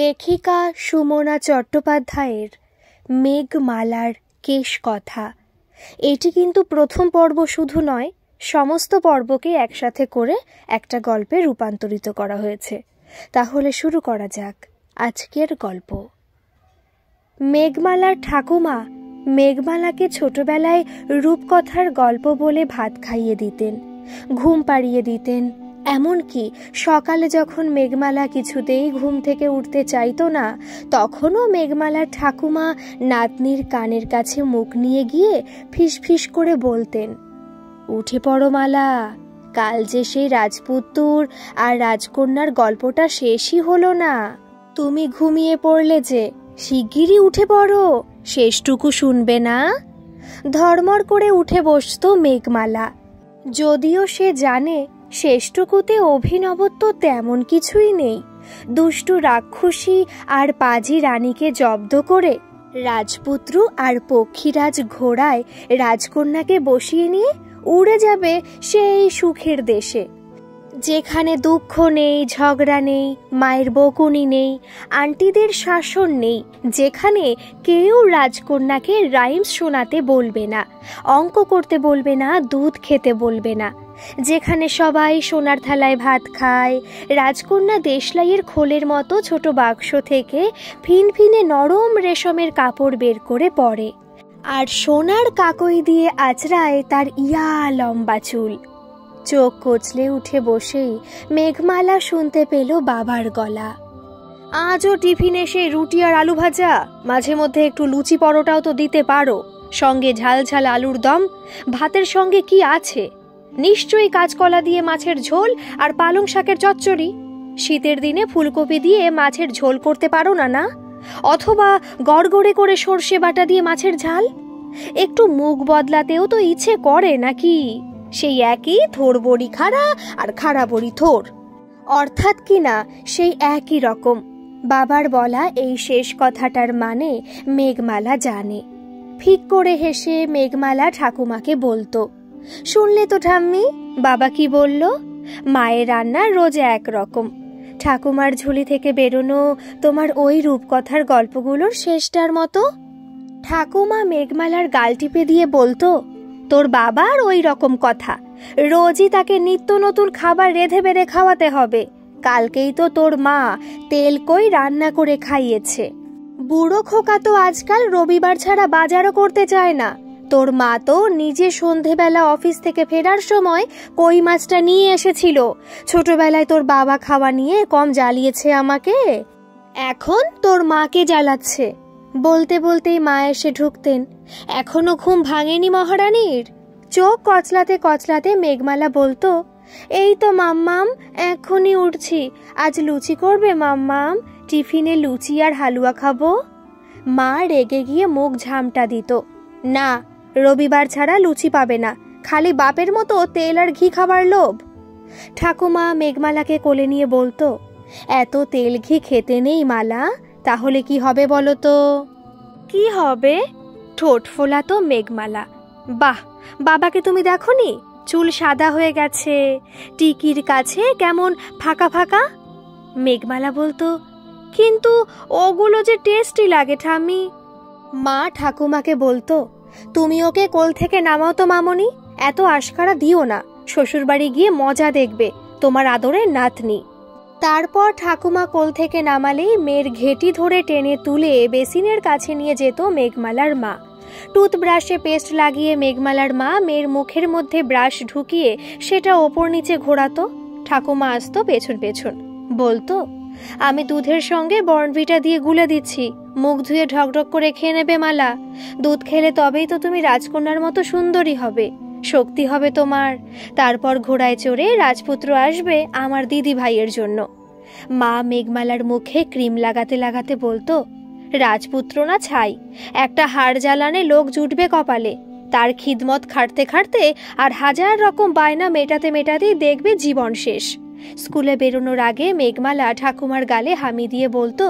লেখিকা সুমনা চট্টোপাধ্যায়ের মেঘমালার কেশ কথা। এটি কিন্তু প্রথম পর্ব শুধু নয়, সমস্ত পর্বকে একসাথে করে একটা গল্পে রূপান্তরিত করা হয়েছে। তাহলে শুরু করা যাক আজকের গল্প। মেঘমালার ঠাকুমা মেঘমালাকে ছোটবেলায় রূপকথার গল্প বলে ভাত খাইয়ে দিতেন, ঘুম পাড়িয়ে দিতেন। এমনকি সকালে যখন মেঘমালা কিছুতেই ঘুম থেকে উঠতে চাইতো না, তখনও মেঘমালার ঠাকুমা নাতনির কানের কাছে মুখ নিয়ে গিয়ে ফিসফিস করে বলতেন, উঠে পড়ো মালা, কাল যে সেই রাজপুত্তুর আর রাজকন্যার গল্পটা শেষই হলো না। তুমি ঘুমিয়ে পড়লে যে, শিগগিরই উঠে পড়ো, শেষটুকু শুনবে না। ধর্মর করে উঠে বসতো মেঘমালা, যদিও সে জানে শেষটুকুতে অভিনবত্ব তেমন কিছুই নেই। দুষ্টু রাক্ষসী আর পাজি রানীকে জব্দ করে রাজপুত্র আর পক্ষীরাজ ঘোড়ায় রাজকন্যাকে বসিয়ে নিয়ে উড়ে যাবে সেই সুখের দেশে, যেখানে দুঃখ নেই, ঝগড়া নেই, মায়ের বকুনি নেই, আন্টিদের শাসন নেই, যেখানে কেউ রাজকন্যাকে রাইমস শোনাতে বলবে না, অঙ্ক করতে বলবে না, দুধ খেতে বলবে না, যেখানে সবাই সোনার থালায় ভাত খায়, রাজকন্যা দেশলাইয়ের খোলের মতো ছোট বাক্স থেকে ফিনফিনে নরম রেশমের কাপড় বের করে পরে, আর সোনার কাকই দিয়ে আঁচড়ায় তার ইয়া লম্বা চুল। চোখ কচলে উঠে বসেই মেঘমালা শুনতে পেল বাবার গলা, আজও টিফিনে সেই রুটি আর আলু ভাজা, মাঝে মধ্যে একটু লুচি পরোটাও তো দিতে পারো, সঙ্গে ঝাল ঝাল আলুর দম। ভাতের সঙ্গে কি আছে? নিশ্চয়ই কাঁচকলা দিয়ে মাছের ঝোল আর পালং শাকের চচ্চড়ি। শীতের দিনে ফুলকপি দিয়ে মাছের ঝোল করতে পারো না? না, অথবা গড়গড়ে করে সর্ষে বাটা দিয়ে মাছের ঝাল। একটু মুখ বদলাতেও তো ইচ্ছে করে নাকি? সেই একই থোর বড়ি খাড়া আর খাড়া বড়ি থোর, অর্থাৎ কিনা সেই একই রকম। বাবার বলা এই শেষ কথাটার মানে মেঘমালা জানে। ফিক করে হেসে মেঘমালা ঠাকুমাকে বলতো, শুনলে তো ঠাম্মি, বাবা কি বলল? মায়ের রান্না রোজ একরকম। ঠাকুমার ঝুলি থেকে বেরোনো তোমার ওই রূপকথার গল্পগুলোর শেষটার মতো। ঠাকুমা মেঘমালার গাল টিপে দিয়ে বলতো, তোর বাবার ওই রকম কথা, রোজই তাকে নিত্য নতুন খাবার রেঁধে বেড়ে খাওয়াতে হবে। কালকেই তো তোর মা তেল কই রান্না করে খাইয়েছে। বুড়ো খোকা তো আজকাল রবিবার ছাড়া বাজারও করতে চায় না। তোর মা তো নিজে সন্ধেবেলা অফিস থেকে ফেরার সময় কই মাছটা নিয়ে এসেছিল। ছোটবেলায় তোর বাবা খাওয়া নিয়ে কম জ্বালিয়েছে আমাকে, এখন তোর মাকে জ্বালাচ্ছে। বলতে বলতেই মা এসে ঢুকতেন। এখনো ঘুম ভাঙেনি মহারানীর? চোখ কচলাতে কচলাতে মেঘমালা বলতো, এই তো মাম্মাম, এখনই উঠছি। আজ লুচি করবে মাম্মাম? টিফিনে লুচি আর হালুয়া খাবো। মা রেগে গিয়ে মুখ ঝামটা দিত, না, রবিবার ছাড়া লুচি পাবে না, খালি বাপের মতো তেল আর ঘি খাবার লোভ। ঠাকুমা মেঘমালাকে কোলে নিয়ে বলতো, এত তেল ঘি খেতে নেই মালা, তাহলে কি হবে বলো তো? কি হবে? ঠোঁট ফোলাতো মেঘমালা। বাহ, বাবাকে তুমি দেখোনি? চুল সাদা হয়ে গেছে, টিকির কাছে কেমন ফাঁকা ফাঁকা। মেঘমালা বলতো, কিন্তু ওগুলো যে টেস্টি লাগে ঠাম্মি। মা ঠাকুমাকে বলতো, তুমি ওকে কোল থেকে নামাও তো মামনি, এত আশকারা দিও না, শ্বশুরবাড়ি গিয়ে মজা দেখবে তোমার আদরের নাতনি। তারপর ঠাকুমা কোল থেকে নামালেই মেয়ের ঘেঁটি ধরে টেনে তুলে বেসিনের কাছে নিয়ে যেত মেঘমালার মা। টুথব্রাশে পেস্ট লাগিয়ে মেঘমালার মা মেয়ের মুখের মধ্যে ব্রাশ ঢুকিয়ে সেটা ওপর নিচে ঘোরাতো। ঠাকুমা আসতো পেছন পেছন, বলতো, আমি দুধের সঙ্গে বর্নভিটা দিয়ে গুলে দিচ্ছি, মুখ ধুয়ে ঢকঢক করে খেয়ে নেবে মালা। দুধ খেলে তবেই তো তুমি রাজকন্যার মতো সুন্দরী হবে, শক্তি হবে তোমার। তারপর ঘোড়ায় চড়ে রাজপুত্র আসবে আমার দিদি ভাইয়ের জন্য। মা মেঘমালার মুখে ক্রিম লাগাতে লাগাতে বলতো, রাজপুত্র না ছাই, একটা হাড় জ্বালানে লোক জুটবে কপালে। তার খিদমত খাটতে খাটতে আর হাজার রকম বায়না মেটাতে মেটাতেই দেখবে জীবন শেষ। স্কুলে বেরোনোর আগে মেঘমালা ঠাকুমার গালে হামি দিয়ে বলতো,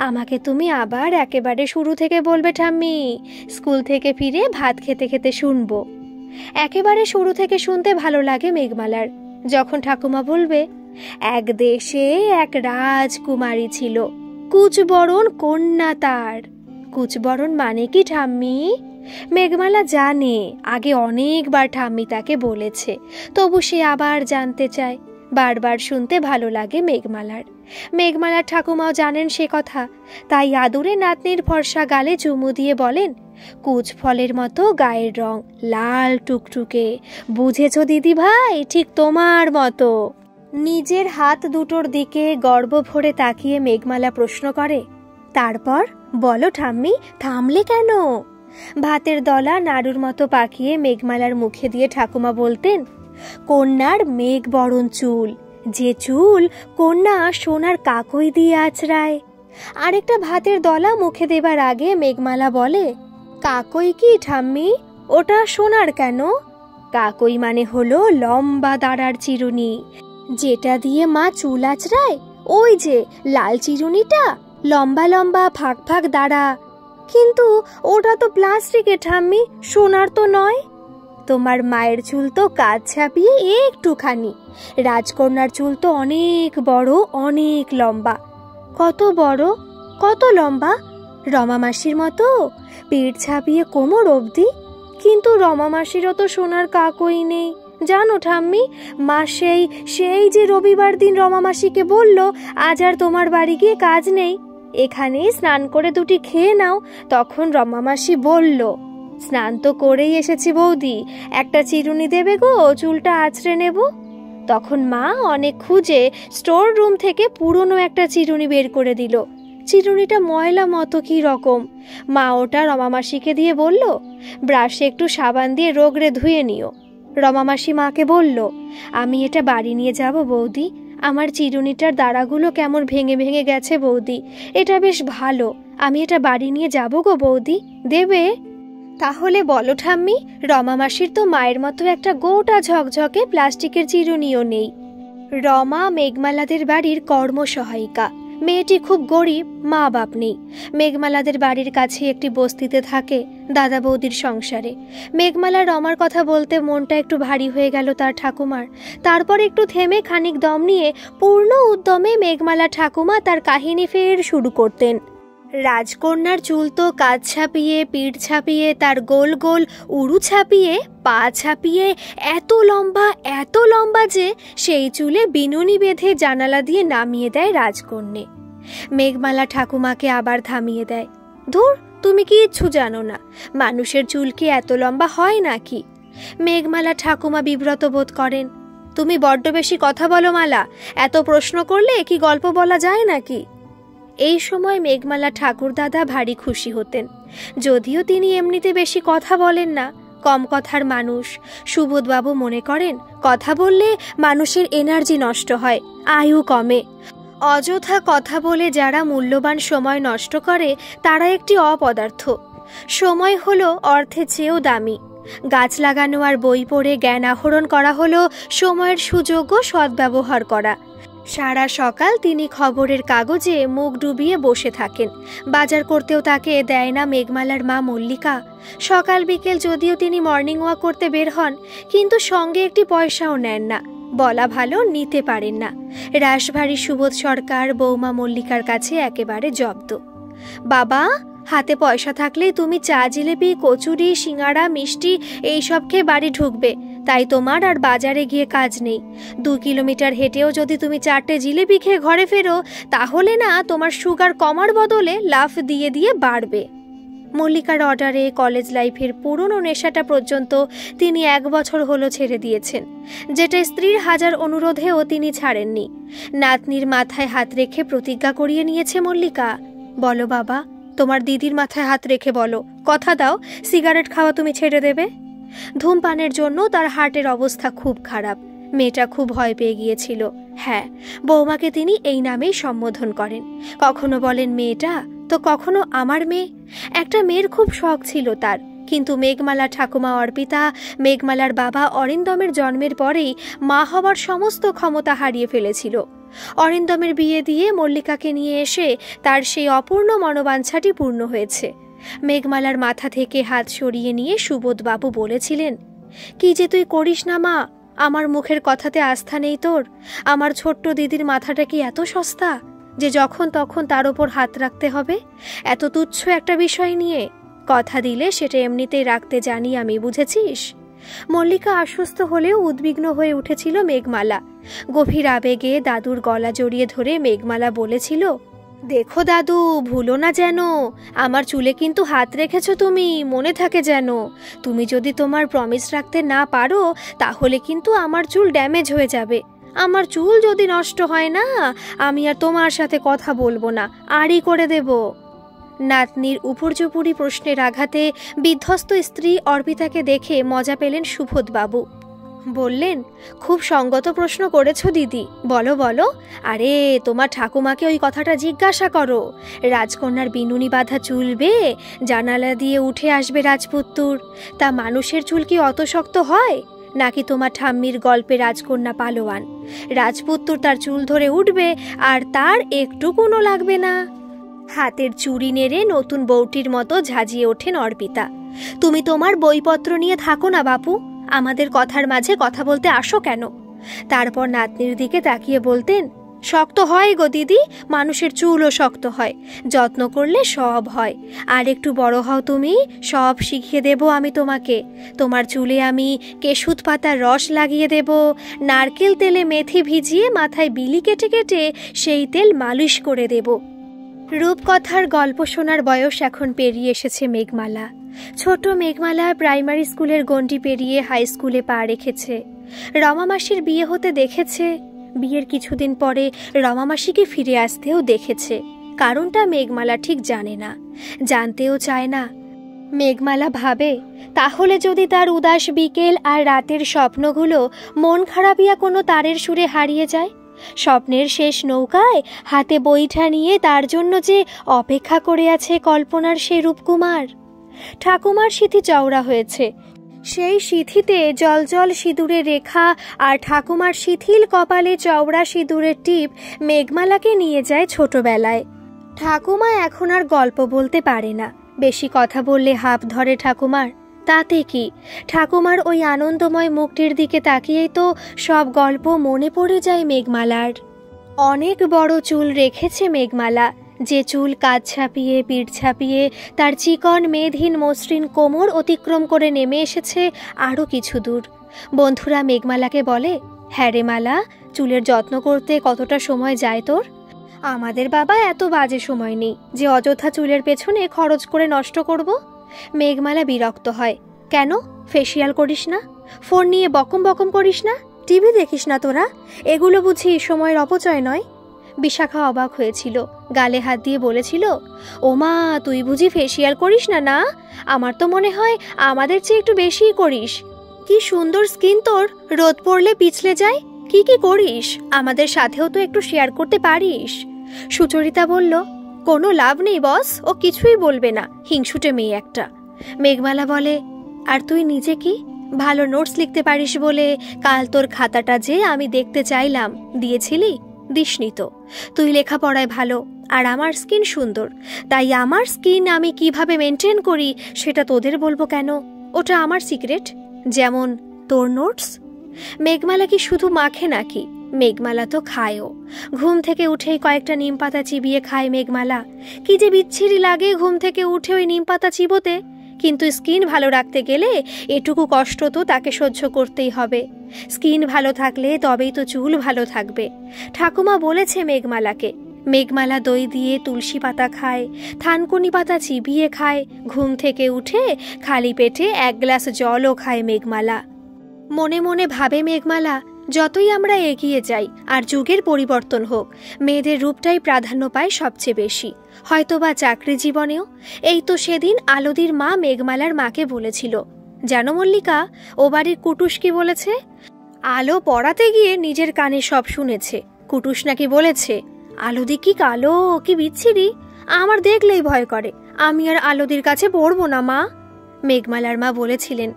আমাকে তুমি আবার একেবারে শুরু থেকে বলবে ঠাম্মি, স্কুল থেকে ফিরে ভাত খেতে খেতে শুনবো। একেবারে শুরু থেকে শুনতে ভালো লাগে মেঘমালার। যখন ঠাকুমা বলবে, এক দেশে এক রাজকুমারী ছিল, কুচবরণ কন্যা তার। কুচবরণ মানে কি ঠাম্মি? মেঘমালা জানে, আগে অনেকবার ঠাম্মি তাকে বলেছে, তবু সে আবার জানতে চায়। বারবার শুনতে ভালো লাগে মেঘমালার। মেঘমালার ঠাকুমাও জানেন সে কথা, তাই আদুরে নাতনির ফর্সা গালে চুমু দিয়ে বলেন, কুচ ফলের মতো গায়ের রং, লাল টুকটুকে, বুঝেছ দিদি ভাই, ঠিক তোমার মতো। নিজের হাত দুটোর দিকে গর্ব ভরে তাকিয়ে মেঘমালা প্রশ্ন করে, তারপর বলো ঠাম্মি, থামলে কেন? ভাতের দলা নাড়ুর মতো পাকিয়ে মেঘমালার মুখে দিয়ে ঠাকুমা বলতেন, কন্যার মেঘ বরণ চুল, যে চুল কন্যা সোনার কাকই দিয়ে আঁচড়ায়। আরেকটা ভাতের দলা মুখে দেবার আগে মেঘমালা বলে, কাকই কি ঠাম্মি? ওটা সোনার কেন? কাকই মানে হলো লম্বা দাঁড়ার চিরুনি, যেটা দিয়ে মা চুল আঁচড়ায়। ওই যে লাল চিরুনিটা, লম্বা লম্বা ফাঁক ফাঁক দাঁড়া। কিন্তু ওটা তো প্লাস্টিকের ঠাম্মি, সোনার তো নয়। তোমার মায়ের চুল তো কাজ ছাপিয়ে একটুখানি, রাজকন্যার চুল তো অনেক বড়, অনেক লম্বা। কত বড়, কত লম্বা? রমা মাসির মতো, পেট ছাপিয়ে কোমর অবধি। কিন্তু রমা মাসিরও তো সোনার কাকই নেই জানো ঠাম্মি। মা সেই যে রবিবার দিন রমা মাসিকে বলল, আজ আর তোমার বাড়ি গিয়ে কাজ নেই, এখানেই স্নান করে দুটি খেয়ে নাও। তখন রমা মাসি বলল, স্নান তো করেই এসেছি বৌদি, একটা চিরুনি দেবে গো, চুলটা আঁচড়ে নেব। তখন মা অনেক খুঁজে স্টোর রুম থেকে পুরনো একটা চিরুনি বের করে দিল। চিরুনিটা ময়লা মতো কি রকম। মা ওটা রমা মাসিকে দিয়ে বলল, ব্রাশে একটু সাবান দিয়ে রোগড়ে ধুয়ে নিও। রমা মাসি মাকে বলল, আমি এটা বাড়ি নিয়ে যাব বৌদি, আমার চিরুনিটার দাঁড়াগুলো কেমন ভেঙে ভেঙে গেছে বৌদি, এটা বেশ ভালো, আমি এটা বাড়ি নিয়ে যাব গো বৌদি, দেবে? তাহলে বলো ঠাম্মি, রমা মাসির তো মায়ের মতো একটা গোটা ঝকঝকে প্লাস্টিকের চিরুনিও নেই। রমা মেঘমালাদের বাড়ির কর্মসহায়িকা, মেয়েটি খুব গরিব, মা বাপ নেই। মেঘমালাদের বাড়ির কাছে একটি বস্তিতে থাকে দাদা বৌদির সংসারে। মেঘমালা রমার কথা বলতে মনটা একটু ভারী হয়ে গেল তার ঠাকুমার। তারপর একটু থেমে খানিক দম নিয়ে পূর্ণ উদ্যমে মেঘমালা ঠাকুমা তার কাহিনী ফের শুরু করতেন। রাজকন্যার চুল তো কাঁধ ছাপিয়ে, পিঠ ছাপিয়ে, তার গোল গোল উড়ু ছাপিয়ে, পা ছাপিয়ে এত লম্বা যে সেই চুলে বিনুনি বেঁধে জানালা দিয়ে নামিয়ে দেয় রাজকন্যে। মেঘমালা ঠাকুমাকে আবার থামিয়ে দেয়, ধুর, তুমি কিচ্ছু জানো না, মানুষের চুল কি এত লম্বা হয় নাকি? মেঘমালা ঠাকুমা বিব্রত বোধ করেন। তুমি বড্ড বেশি কথা বলো মালা, এত প্রশ্ন করলে কি গল্প বলা যায় নাকি? এই সময় মেঘমালা ঠাকুর দাদা ভারী খুশি হতেন, যদিও তিনি এমনিতে বেশি কথা বলেন না, কম কথার মানুষ। সুবোধবাবু মনে করেন কথা বললে মানুষের এনার্জি নষ্ট হয়, আয়ু কমে। অযথা কথা বলে যারা মূল্যবান সময় নষ্ট করে তারা একটি অপদার্থ। সময় হলো অর্থের চেয়েও দামি। গাছ লাগানো আর বই পড়ে জ্ঞান আহরণ করা হলো সময়ের সুযোগ্য সদ্ব্যবহার করা। সারা সকাল তিনি খবরের কাগজে মুখ ডুবিয়ে বসে থাকেন। বাজার করতেও তাকে দেয় না মেঘমালার মা মল্লিকা। সকাল বিকেল যদিও তিনি মর্নিং ওয়াক করতে বের হন, কিন্তু সঙ্গে একটি পয়সাও নেন না, বলা ভালো নিতে পারেন না। রাশভারী সুবোধ সরকার বৌমা মল্লিকার কাছে একেবারে জব্দ। বাবা, হাতে পয়সা থাকলেই তুমি চা জিলেপি কচুরি সিঙ্গাড়া মিষ্টি এইসব খেয়ে বাড়ি ঢুকবে, তাই তোমার আর বাজারে গিয়ে কাজ নেই। 2 কিলোমিটার হেঁটেও যদি তুমি 4টে জিলেপি খেয়ে ঘরে ফেরো, তাহলে না তোমার সুগার কমার বদলে লাফ দিয়ে দিয়ে বাড়বে। মল্লিকার অর্ডারে কলেজ লাইফের পুরনো নেশাটা পর্যন্ত তিনি 1 বছর হলো ছেড়ে দিয়েছেন, যেটা স্ত্রীর হাজার অনুরোধেও তিনি ছাড়েননি। নাতনির মাথায় হাত রেখে প্রতিজ্ঞা করিয়ে নিয়েছে মল্লিকা। বলো বাবা, তোমার দিদির মাথায় হাত রেখে বলো, কথা দাও সিগারেট খাওয়া তুমি ছেড়ে দেবে। ধূমপানের জন্য তার হার্টের অবস্থা খুব খারাপ। মেয়েটা খুব ভয় পেয়ে গিয়েছিল। হ্যাঁ, বৌমাকে তিনি এই নামেই সম্বোধন করেন। কখনো বলেন মেয়েটা, তো কখনো আমার মেয়ে। একটা মেয়ের খুব শখ ছিল তার, কিন্তু মেঘমালা ঠাকুমা অর্পিতা, মেঘমালার বাবা অরিন্দমের জন্মের পরেই মা হওয়ার সমস্ত ক্ষমতা হারিয়ে ফেলেছিল। অরিন্দমের বিয়ে দিয়ে মল্লিকাকে নিয়ে এসে তার সেই অপূর্ণ মনোবাঞ্ছাটি পূর্ণ হয়েছে। মেঘমালার মাথা থেকে হাত সরিয়ে নিয়ে সুবোধবাবু বলেছিলেন, কি যে তুই করিস না মা, আমার মুখের কথাতে আস্থা নেই তোর? আমার ছোট্ট দিদির মাথাটা কি এত সস্তা? যে যখন তখন তার ওপর হাত রাখতে হবে? এত তুচ্ছ একটা বিষয় নিয়ে কথা দিলে সেটা এমনিতেই রাখতে জানি আমি, বুঝেছিস? মল্লিকা আশ্বস্ত হলেও উদ্বিগ্ন হয়ে উঠেছিল মেঘমালা। গভীর আবেগে দাদুর গলা জড়িয়ে ধরে মেঘমালা বলেছিল, দেখো দাদু, ভুলো না যেন, আমার চুলে কিন্তু হাত রেখেছো তুমি, মনে থাকে যেন। তুমি যদি তোমার প্রমিস রাখতে না পারো তাহলে কিন্তু আমার চুল ড্যামেজ হয়ে যাবে। আমার চুল যদি নষ্ট হয় না, আমি আর তোমার সাথে কথা বলবো না, আড়ি করে দেব। নাতনির উপর্যুপুরি প্রশ্নের আঘাতে বিধ্বস্ত স্ত্রী অর্পিতাকে দেখে মজা পেলেন সুবোধবাবু। বললেন, খুব সঙ্গত প্রশ্ন করেছ দিদি, বলো বলো। আরে তোমার ঠাকুমাকে ওই কথাটা জিজ্ঞাসা করো। রাজকন্যার বিনুনি বাঁধা চুল বেয়ে জানালা দিয়ে উঠে আসবে রাজপুত্তুর, তা মানুষের চুল কি অত শক্ত হয়? নাকি তোমার ঠাম্মির গল্পে রাজকন্যা পালোয়ান, রাজপুত্তুর তার চুল ধরে উঠবে আর তার একটুকুনও লাগবে না। হাতের চুড়ি নেড়ে নতুন বউটির মতো ঝাঁঝিয়ে ওঠেন অর্পিতা। তুমি তোমার বইপত্র নিয়ে থাকো না বাপু, আমাদের কথার মাঝে কথা বলতে আসো কেন? তারপর নাতনির দিকে তাকিয়ে বলতেন, শক্ত হয় গো দিদি, মানুষের চুলও শক্ত হয়, যত্ন করলে সব হয়। আর একটু বড় হও তুমি, সব শিখিয়ে দেব আমি তোমাকে। তোমার চুলে আমি কেশুত পাতার রস লাগিয়ে দেব, নারকেল তেলে মেথি ভিজিয়ে মাথায় বিলি কেটে কেটে সেই তেল মালিশ করে দেব। রূপকথার গল্প শোনার বয়স এখন পেরিয়ে এসেছে মেঘমালা। ছোট মেঘমালা প্রাইমারি স্কুলের গণ্ডি পেরিয়ে হাই স্কুলে পা রেখেছে। রমামাসির বিয়ে হতে দেখেছে, বিয়ের কিছুদিন পরে রমামাসিকে ফিরে আসতেও দেখেছে। কারণটা মেঘমালা ঠিক জানে না, জানতেও চায় না। মেঘমালা ভাবে, তাহলে যদি তার উদাস বিকেল আর রাতের স্বপ্নগুলো মন খারাপিয়া কোনো তারের সুরে হারিয়ে যায়, স্বপ্নের শেষ নৌকায় হাতে বৈঠা নিয়ে তার জন্য যে অপেক্ষা করে আছে কল্পনার সে রূপকুমার। ঠাকুমার সিঁথি চওড়া হয়েছে, সেই সিঁথিতে জলজল সিঁদুরের রেখা আর ঠাকুমার শিথিল কপালে চওড়া সিঁদুরের টিপ মেঘমালাকে নিয়ে যায় ছোটবেলায়। ঠাকুমা এখন আর গল্প বলতে পারে না, বেশি কথা বললে হাঁপ ধরে ঠাকুমার। তাতে কি, ঠাকুমার ওই আনন্দময় মুখটির দিকে তাকিয়েই তো সব গল্প মনে পড়ে যায় মেঘমালার। অনেক বড় চুল রেখেছে মেঘমালা, যে চুল কাঁধ ছাপিয়ে পিঠ ছাপিয়ে তার চিকন মেদহীন মসৃণ কোমর অতিক্রম করে নেমে এসেছে আরও কিছু দূর। বন্ধুরা মেঘমালাকে বলে, হ্যাঁ রে মালা, চুলের যত্ন করতে কতটা সময় যায় তোর? আমাদের বাবা এত বাজে সময় নেই যে অযথা চুলের পেছনে খরচ করে নষ্ট করব। মেঘমালা বিরক্ত হয়, কেন ফেসিয়াল করিস না? ফোন নিয়ে বকম বকম করিস না? টিভি দেখিস না তোরা? এগুলো বুঝি সময়ের অপচয় নয়? বিশাখা অবাক হয়েছিল, গালে হাত দিয়ে বলেছিল, ওমা তুই বুঝি ফেসিয়াল করিস না? না, আমার তো মনে হয় আমাদের চেয়ে একটু বেশিই করিস। কি সুন্দর স্কিন তোর, রোদ পড়লে পিছলে যায়। কি কি করিস আমাদের সাথেও তো একটু শেয়ার করতে পারিস। সুচরিতা বলল, কোনো লাভ নেই বস, ও কিছুই বলবে না, হিংসুটে মেয়ে একটা। মেঘমালা বলে, আর তুই নিজে কি ভালো নোটস লিখতে পারিস বলে কাল তোর খাতাটা যে আমি দেখতে চাইলাম, দিয়েছিলি? দিসনি তো। তুই লেখাপড়ায় ভালো আর আমার স্কিন সুন্দর, তাই আমার স্কিন আমি কিভাবে মেনটেন করি সেটা তোদের বলবো কেন? ওটা আমার সিক্রেট, যেমন তোর নোটস। মেঘমালা কি শুধু মাখে নাকি? মেঘমালা তো খায়ও। ঘুম থেকে উঠেই কয়েকটা নিম পাতা চিবিয়ে খায় মেঘমালা। কি যে বিচ্ছিরি লাগে ঘুম থেকে উঠে ওই নিম পাতা চিবোতে, কিন্তু স্কিন ভালো রাখতে গেলে এটুকু কষ্ট তো তাকে সহ্য করতেই হবে। স্কিন ভালো থাকলে তবেই তো চুল ভালো থাকবে। ঠাকুমা বলেছে মেঘমালাকে। মেঘমালা দই দিয়ে তুলসী পাতা খায়, থানকুনি পাতা চিবিয়ে খায়, ঘুম থেকে উঠে খালি পেটে 1 গ্লাস জলও খায় মেঘমালা। মনে মনে ভাবে মেঘমালা, যতই আমরা এগিয়ে যাই আর যুগের পরিবর্তন হোক, মেয়েদের রূপটাই প্রাধান্য পায় সবচেয়ে বেশি, হয়তোবা চাকরি জীবনেও। এই তো সেদিন আলোদির মা মেঘমালার মাকে বলেছিল, জানো মল্লিকা, ও বাড়ির কুটুস কি বলেছে? আলো পড়াতে গিয়ে নিজের কানে সব শুনেছে। কুটুস নাকি বলেছে, আলোদি কি কালো, কি বিচ্ছিরি, আমার দেখলেই ভয় করে, আমি আর আলোদির কাছে পড়বো না মা। মেঘমালার মা বলেছিলেন,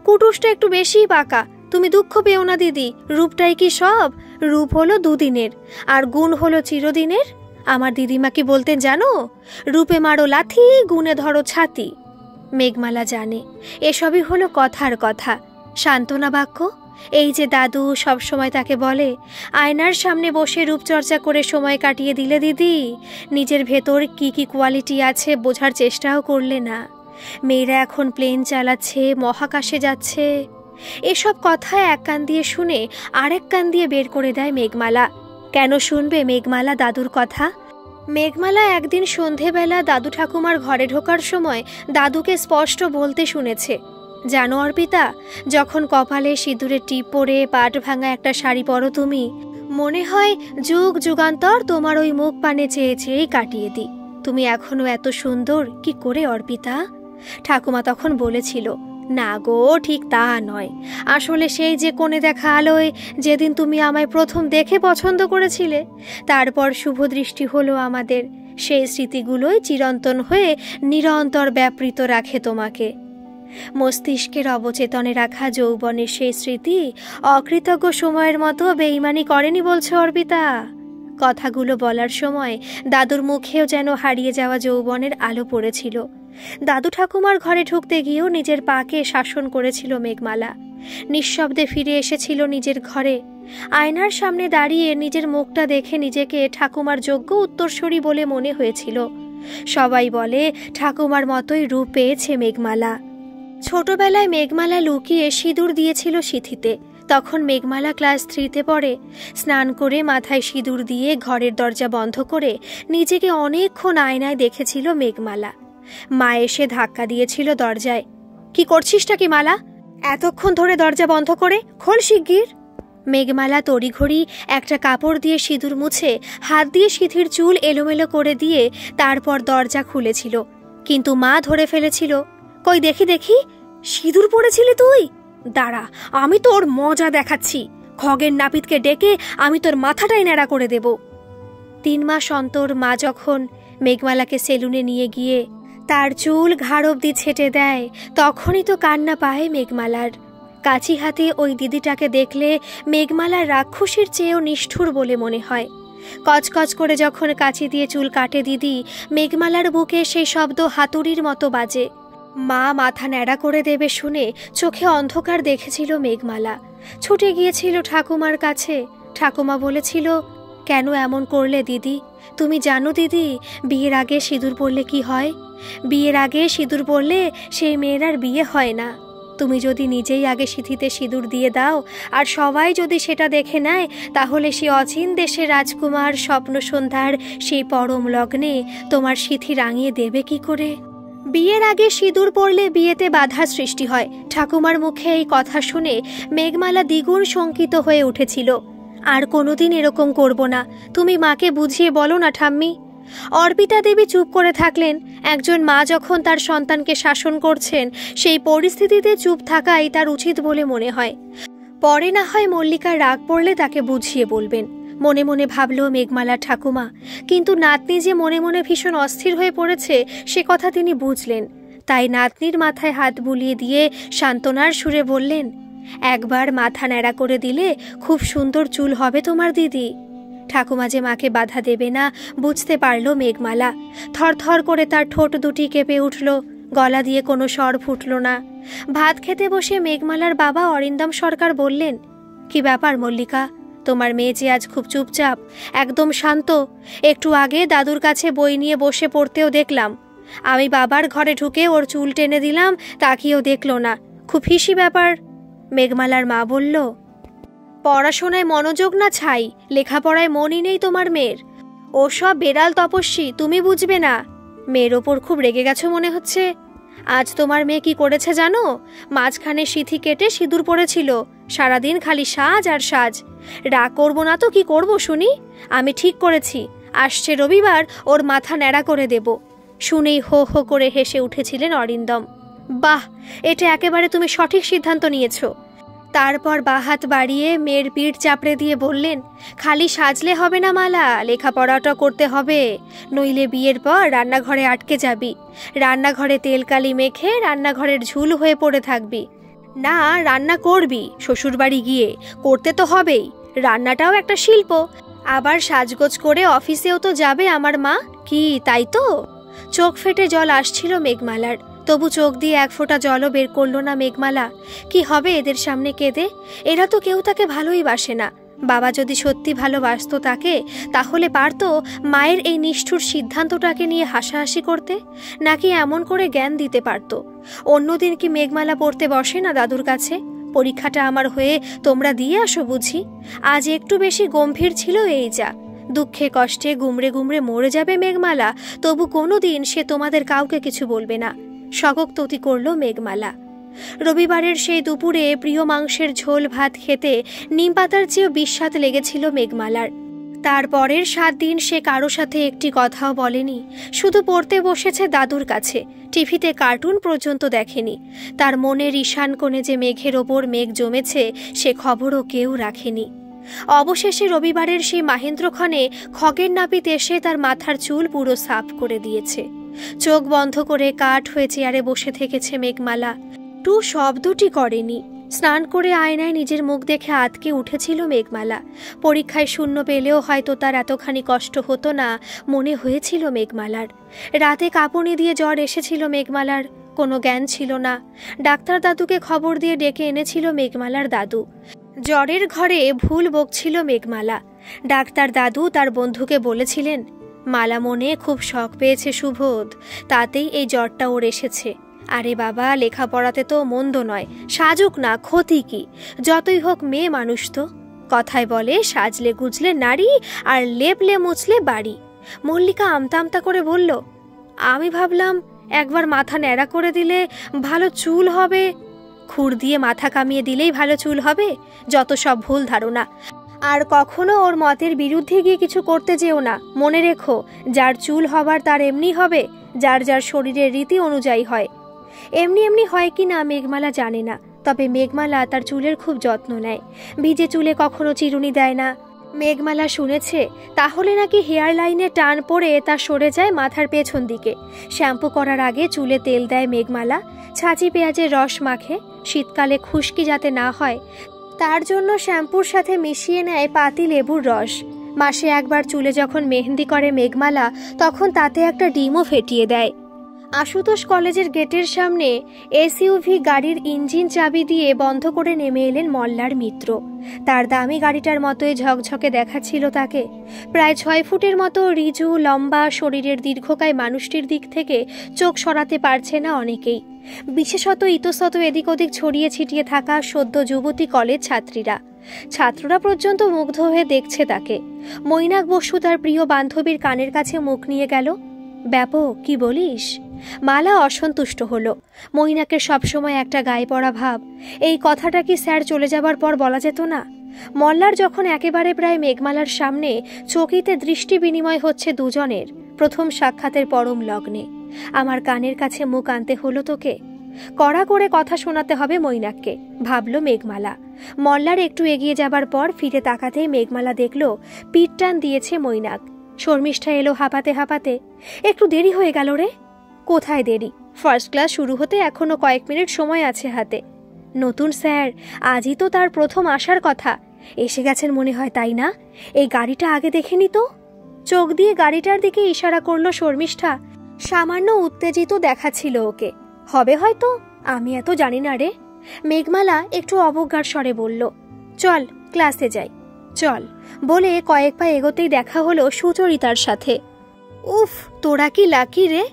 কুটুসটা একটু বেশিই পাকা, তুমি দুঃখ পেও না দিদি, রূপটাই কি সব? রূপ হলো দুদিনের আর গুণ হলো চিরদিনের। আমার দিদিমা কি বলতেন জানো, রূপে মারো লাথি, গুণে ধরো ছাতি। মেঘমালা জানে এসবই হলো কথার কথা, সান্ত্বনা বাক্য, এই যে দাদু সব সময় তাকে বলে, আয়নার সামনে বসে রূপচর্চা করে সময় কাটিয়ে দিলে দিদি, নিজের ভেতর কি কি কোয়ালিটি আছে বোঝার চেষ্টাও করলে না। মেয়েরা এখন প্লেন চালাচ্ছে, মহাকাশে যাচ্ছে। এসব কথা এক কান দিয়ে শুনে আরেক কান দিয়ে বের করে দেয় মেঘমালা। কেন শুনবে মেঘমালা দাদুর কথা? মেঘমালা একদিন সন্ধেবেলা দাদু ঠাকুমার ঘরে ঢোকার সময় দাদুকে স্পষ্ট বলতে শুনেছে, জানো অর্পিতা, যখন কপালে সিঁদুরের টিপ পরে পাট ভাঙা একটা শাড়ি পরো তুমি, মনে হয় যুগ যুগান্তর তোমার ওই মুখ পানে চেয়ে চেয়েই কাটিয়ে দিই। তুমি এখনো এত সুন্দর কি করে অর্পিতা? ঠাকুমা তখন বলেছিল, না গো, ঠিক তা নয়। আসলে সেই যে কোণে দেখা আলোয় যেদিন তুমি আমায় প্রথম দেখে পছন্দ করেছিলে, তারপর শুভ দৃষ্টি হলো আমাদের, সেই স্মৃতিগুলোই চিরন্তন হয়ে নিরন্তর ব্যাপৃত রাখে তোমাকে। মস্তিষ্কের অবচেতনে রাখা যৌবনের সেই স্মৃতি অকৃতজ্ঞ সময়ের মতো বেইমানি করেনি বলছো অর্পিতা? কথাগুলো বলার সময় দাদুর মুখেও যেন হারিয়ে যাওয়া যৌবনের আলো পড়েছিল। দাদু ঠাকুমার ঘরে ঢুকতে গিয়েও নিজের পাকে শাসন করেছিল মেঘমালা। নিঃশব্দে ফিরে এসেছিল নিজের ঘরে। আয়নার সামনে দাঁড়িয়ে নিজের মুখটা দেখে নিজেকে ঠাকুমার যোগ্য উত্তরসূরি বলে মনে হয়েছিল। সবাই বলে ঠাকুমার মতোই রূপ পেয়েছে মেঘমালা। ছোটবেলায় মেঘমালা লুকিয়ে সিঁদুর দিয়েছিল সিঁথিতে। তখন মেঘমালা ক্লাস 3-তে পড়ে। স্নান করে মাথায় সিঁদুর দিয়ে ঘরের দরজা বন্ধ করে নিজেকে অনেকক্ষণ আয়নায় দেখেছিল মেঘমালা। মা এসে ধাক্কা দিয়েছিল দরজায়। কি করছিসটা কি মালা? এতক্ষণ ধরে দরজা বন্ধ করে খোল শিগগির। মেঘমালা তড়িঘড়ি একটা কাপড় দিয়ে সিঁদুর মুছে হাত দিয়ে সিঁথির চুল এলোমেলো করে দিয়ে তারপর দরজা খুলেছিল, কিন্তু মা ধরে ফেলেছিল। কই দেখি দেখি, সিঁদুর পড়েছিলি তুই? দাঁড়া, আমি তোর মজা দেখাচ্ছি। খগের নাপিতকে ডেকে আমি তোর মাথাটাই ন্যাড়া করে দেব। 3 মাস অন্তর মা যখন মেঘমালাকে সেলুনে নিয়ে গিয়ে তার চুল ঘাড় অবধি ছেটে দেয়, তখনই তো কান্না পায় মেঘমালার। কাঁচি হাতে ওই দিদিটাকে দেখলে মেঘমালার রাক্ষসীর চেয়েও নিষ্ঠুর বলে মনে হয়। কচকচ করে যখন কাঁচি দিয়ে চুল কাটে দিদি, মেঘমালার বুকে সেই শব্দ হাতুড়ির মতো বাজে। মা মাথা ন্যাড়া করে দেবে শুনে চোখে অন্ধকার দেখেছিল মেঘমালা। ছুটে গিয়েছিল ঠাকুমার কাছে। ঠাকুমা বলেছিল, কেন এমন করলে দিদি? তুমি জানো দিদি, বিয়ের আগে সিঁদুর পরলে কি হয়? বিয়ের আগে সিঁদুর পরলে সেই মেয়ের আর বিয়ে হয় না। তুমি যদি নিজেই আগে সিঁথিতে সিঁদুর দিয়ে দাও আর সবাই যদি সেটা দেখে নেয়, তাহলে সে অচিন দেশের রাজকুমার স্বপ্ন সন্ধ্যার সেই পরম লগ্নে তোমার সিঁথি রাঙিয়ে দেবে কি করে? বিয়ের আগে সিঁদুর পরলে বিয়েতে বাধার সৃষ্টি হয়। ঠাকুমার মুখে এই কথা শুনে মেঘমালা দ্বিগুণ শঙ্কিত হয়ে উঠেছিল। আর কোনোদিন এরকম করব না, তুমি মাকে বুঝিয়ে বলো না ঠাম্মি। অর্পিতা দেবী চুপ করে থাকলেন। একজন মা যখন তার সন্তানকে শাসন করছেন, সেই পরিস্থিতিতে চুপ থাকাই তার উচিত বলে মনে হয়। পরে না হয় মল্লিকার রাগ পড়লে তাকে বুঝিয়ে বলবেন, মনে মনে ভাবল মেঘমালা ঠাকুমা। কিন্তু নাতনি যে মনে মনে ভীষণ অস্থির হয়ে পড়েছে সে কথা তিনি বুঝলেন। তাই নাতনির মাথায় হাত বুলিয়ে দিয়ে সান্ত্বনার সুরে বললেন, একবার মাথা ন্যাড়া করে দিলে খুব সুন্দর চুল হবে তোমার দিদি। ঠাকুমা যে মাকে বাধা দেবে না বুঝতে পারল মেঘমালা। থরথর করে তার ঠোঁট দুটি কেঁপে উঠল, গলা দিয়ে কোনো স্বর ফুটল না। ভাত খেতে বসে মেঘমালার বাবা অরিন্দম সরকার বললেন, কি ব্যাপার মল্লিকা, তোমার মেয়ে যে আজ খুব চুপচাপ, একদম শান্ত। একটু আগে দাদুর কাছে বই নিয়ে বসে পড়তেও দেখলাম। আমি বাবার ঘরে ঢুকে ওর চুল টেনে দিলাম, তাকিয়েও দেখলো না। খুব হিসি ব্যাপার। মেঘমালার মা বলল, পড়াশোনায় মনোযোগ না ছাই, লেখাপড়ায় মনই নেই তোমার মেয়ের। ও সব বেড়াল তপস্বী, তুমি বুঝবে না। মেয়ের ওপর খুব রেগে গেছো মনে হচ্ছে। আজ তোমার মেয়ে কি করেছে জানো? মাঝখানে সিঁথি কেটে সিঁদুর পড়েছিল। সারাদিন খালি সাজ আর সাজ। রাগ করবো না তো কি করব শুনি? আমি ঠিক করেছি, আসছে রবিবার ওর মাথা ন্যাড়া করে দেব। শুনেই হো হো করে হেসে উঠেছিলেন অরিন্দম। বাহ, এটা একেবারে তুমি সঠিক সিদ্ধান্ত নিয়েছো। তারপর বাহাত বাড়িয়ে মেয়ের পিঠ চাপড়ে দিয়ে বললেন, খালি সাজলে হবে না মালা, লেখাপড়াটা করতে হবে, নইলে বিয়ের পর রান্নাঘরে আটকে যাবি। রান্নাঘরে তেলকালি মেখে রান্নাঘরের ঝুল হয়ে পড়ে থাকবি। না, রান্না করবি, শ্বশুরবাড়ি গিয়ে করতে তো হবেই। রান্নাটাও একটা শিল্প। আবার সাজগোজ করে অফিসেও তো যাবে আমার মা, কি তাই তো? চোখ ফেটে জল আসছিল মেঘমালার। তবু চোখ দিয়ে এক ফোঁটা জলও বের করল না মেঘমালা। কি হবে এদের সামনে কেঁদে? এরা তো কেউ তাকে ভালোই বাসে না। বাবা যদি সত্যি ভালোবাসতো তাকে, তাহলে পারতো মায়ের এই নিষ্ঠুর সিদ্ধান্তটাকে নিয়ে হাসাহাসি করতে, নাকি এমন করে জ্ঞান দিতে পারতো। অন্যদিন কি মেঘমালা পড়তে বসে না দাদুর কাছে? পরীক্ষাটা আমার হয়ে তোমরা দিয়ে আসো বুঝি? আজ একটু বেশি গম্ভীর ছিল এই যা। দুঃখে কষ্টে গুমড়ে গুমড়ে মরে যাবে মেঘমালা, তবু কোনোদিন সে তোমাদের কাউকে কিছু বলবে না। স্বগতোক্তি করল মেঘমালা। রবিবারের সেই দুপুরে প্রিয় মাংসের ঝোল ভাত খেতে নিমপাতার চেয়েও বিস্বাদ লেগেছিল মেঘমালার। তারপরের 7 দিন সে কারো সাথে একটি কথাও বলেনি, শুধু পড়তে বসেছে দাদুর কাছে। টিভিতে কার্টুন পর্যন্ত দেখেনি। তার মনের ঈশান কোণে যে মেঘের ওপর মেঘ জমেছে সে খবরও কেউ রাখেনি। অবশেষে রবিবারের সেই মাহেন্দ্রক্ষণে খগের নাপিত এসে তার মাথার চুল পুরো সাফ করে দিয়েছে। চোখ বন্ধ করে কাঠ হয়ে চেয়ারে বসে থেকেছে মেঘমালা। টু শব্দটি করেনি। স্নান করে আয়নায় নিজের মুখ দেখে আতকে উঠেছিল মেঘমালা। পরীক্ষায় শূন্য পেলেও হয়তো তার এতখানি কষ্ট হতো না মনে হয়েছিল মেঘমালার। রাতে কাঁপুনি দিয়ে জ্বর এসেছিল মেঘমালার, কোনো জ্ঞান ছিল না। ডাক্তার দাদুকে খবর দিয়ে ডেকে এনেছিল মেঘমালার দাদু। জ্বরের ঘরে ভুল বকছিল মেঘমালা। ডাক্তার দাদু তার বন্ধুকে বলেছিলেন, মালা মনে খুব শখ পেয়েছে সুবোধ, তাতেই এই জ্বরটা ওর এসেছে। আরে বাবা, লেখাপড়াতে তো মন্দ নয়, সাজুক না, ক্ষতি কি? যতই হোক মেয়ে মানুষ তো। কথায় বলে সাজলে গুজলে নারী, আর লেপলে মুছলে বাড়ি। মল্লিকা আমতা আমতা করে বলল, আমি ভাবলাম একবার মাথা ন্যাড়া করে দিলে ভালো চুল হবে। খুর দিয়ে মাথা কামিয়ে দিলেই ভালো চুল হবে? যত সব ভুল ধারণা। আর কখনো ওর মতের বিরুদ্ধে গিয়ে কিছু করতে যেও না। মনে রেখো, যার চুল হবার তার এমনি হবে, যার যার শরীরের রীতি অনুযায়ী হয়। এমনি এমনি হয় কি না মেঘমালা জানে না, তবে মেঘমালা তার চুলের খুব যত্ন নেয়। ভিজে চুলে কখনো চিরুনি দেয় না। মেঘমালা শুনেছে তাহলে নাকি হেয়ার লাইনে টান পড়ে তা সরে যায় মাথার পেছন দিকে। শ্যাম্পু করার আগে চুলে তেল দেয় মেঘমালা, ছাঁচি পেঁয়াজের রস মাখে। শীতকালে খুশকি যাতে না হয় তার জন্য শ্যাম্পুর সাথে মিশিয়ে নেয় পাতি লেবুর রস। মাসে একবার চুলে যখন মেহেন্দি করে মেঘমালা, তখন তাতে একটা ডিমও ফেটিয়ে দেয়। আশুতোষ কলেজের গেটের সামনে এসইউভি গাড়ির ইঞ্জিন চাবি দিয়ে বন্ধ করে নেমে এলেন মল্লার মিত্র। তার দামি গাড়িটার মতোই ঝকঝকে দেখাচ্ছিল তাকে। প্রায় 6 ফুটের মতো রিজু লম্বা শরীরের দীর্ঘকায় মানুষটির দিক থেকে চোখ সরাতে পারছে না অনেকেই, বিশেষত ইতস্তত এদিক ওদিক ছড়িয়ে ছিটিয়ে থাকা সদ্য যুবতী কলেজ ছাত্রীরা। ছাত্ররা পর্যন্ত মুগ্ধ হয়ে দেখছে তাকে। মৈনাক বসু তার প্রিয় বান্ধবীর কানের কাছে মুখ নিয়ে গেল। ব্যাপক, কি বলিস? মালা অসন্তুষ্ট হলো। মৈনাকের সবসময় একটা গায়ে পড়া ভাব। এই কথাটা কি স্যার চলে যাবার পর বলা যেত না? মল্লার যখন একেবারে প্রায় মেঘমালার সামনে চকিতে দৃষ্টি বিনিময় হচ্ছে দুজনের, প্রথম সাক্ষাতের পরম লগ্নে। আমার কানের কাছে মুখ আনতে হলো তোকে? কড়া করে কথা শোনাতে হবে মৈনাককে, ভাবল মেঘমালা। মল্লার একটু এগিয়ে যাবার পর ফিরে তাকাতেই মেঘমালা দেখল পিঠ টান দিয়েছে মৈনাক। শর্মিষ্ঠা এলো হাঁপাতে হাঁপাতে। একটু দেরি হয়ে গেল রে। কোথায় দেরি? ফার্স্ট ক্লাস শুরু হতে এখনো কয়েক মিনিট সময় আছে হাতে। নতুন স্যার, আজই তো তার প্রথম আসার কথা। এসে গেছেন মনে হয়, তাই না? এই গাড়িটা আগে দেখেনি তো? চোখ দিয়ে গাড়িটার দিকে ইশারা করলো শর্মিষ্ঠা। সামান্য উত্তেজিত দেখাচ্ছিল ওকে। হবে হয়তো, আমি এত জানি না রে। মেঘমালা একটু অবজ্ঞার স্বরে বলল, চল ক্লাসে যাই, চল। বলে কয়েক পা এগোতেই দেখা হলো সুচরিতার সাথে। উফ, তোরা কি লাকি রে।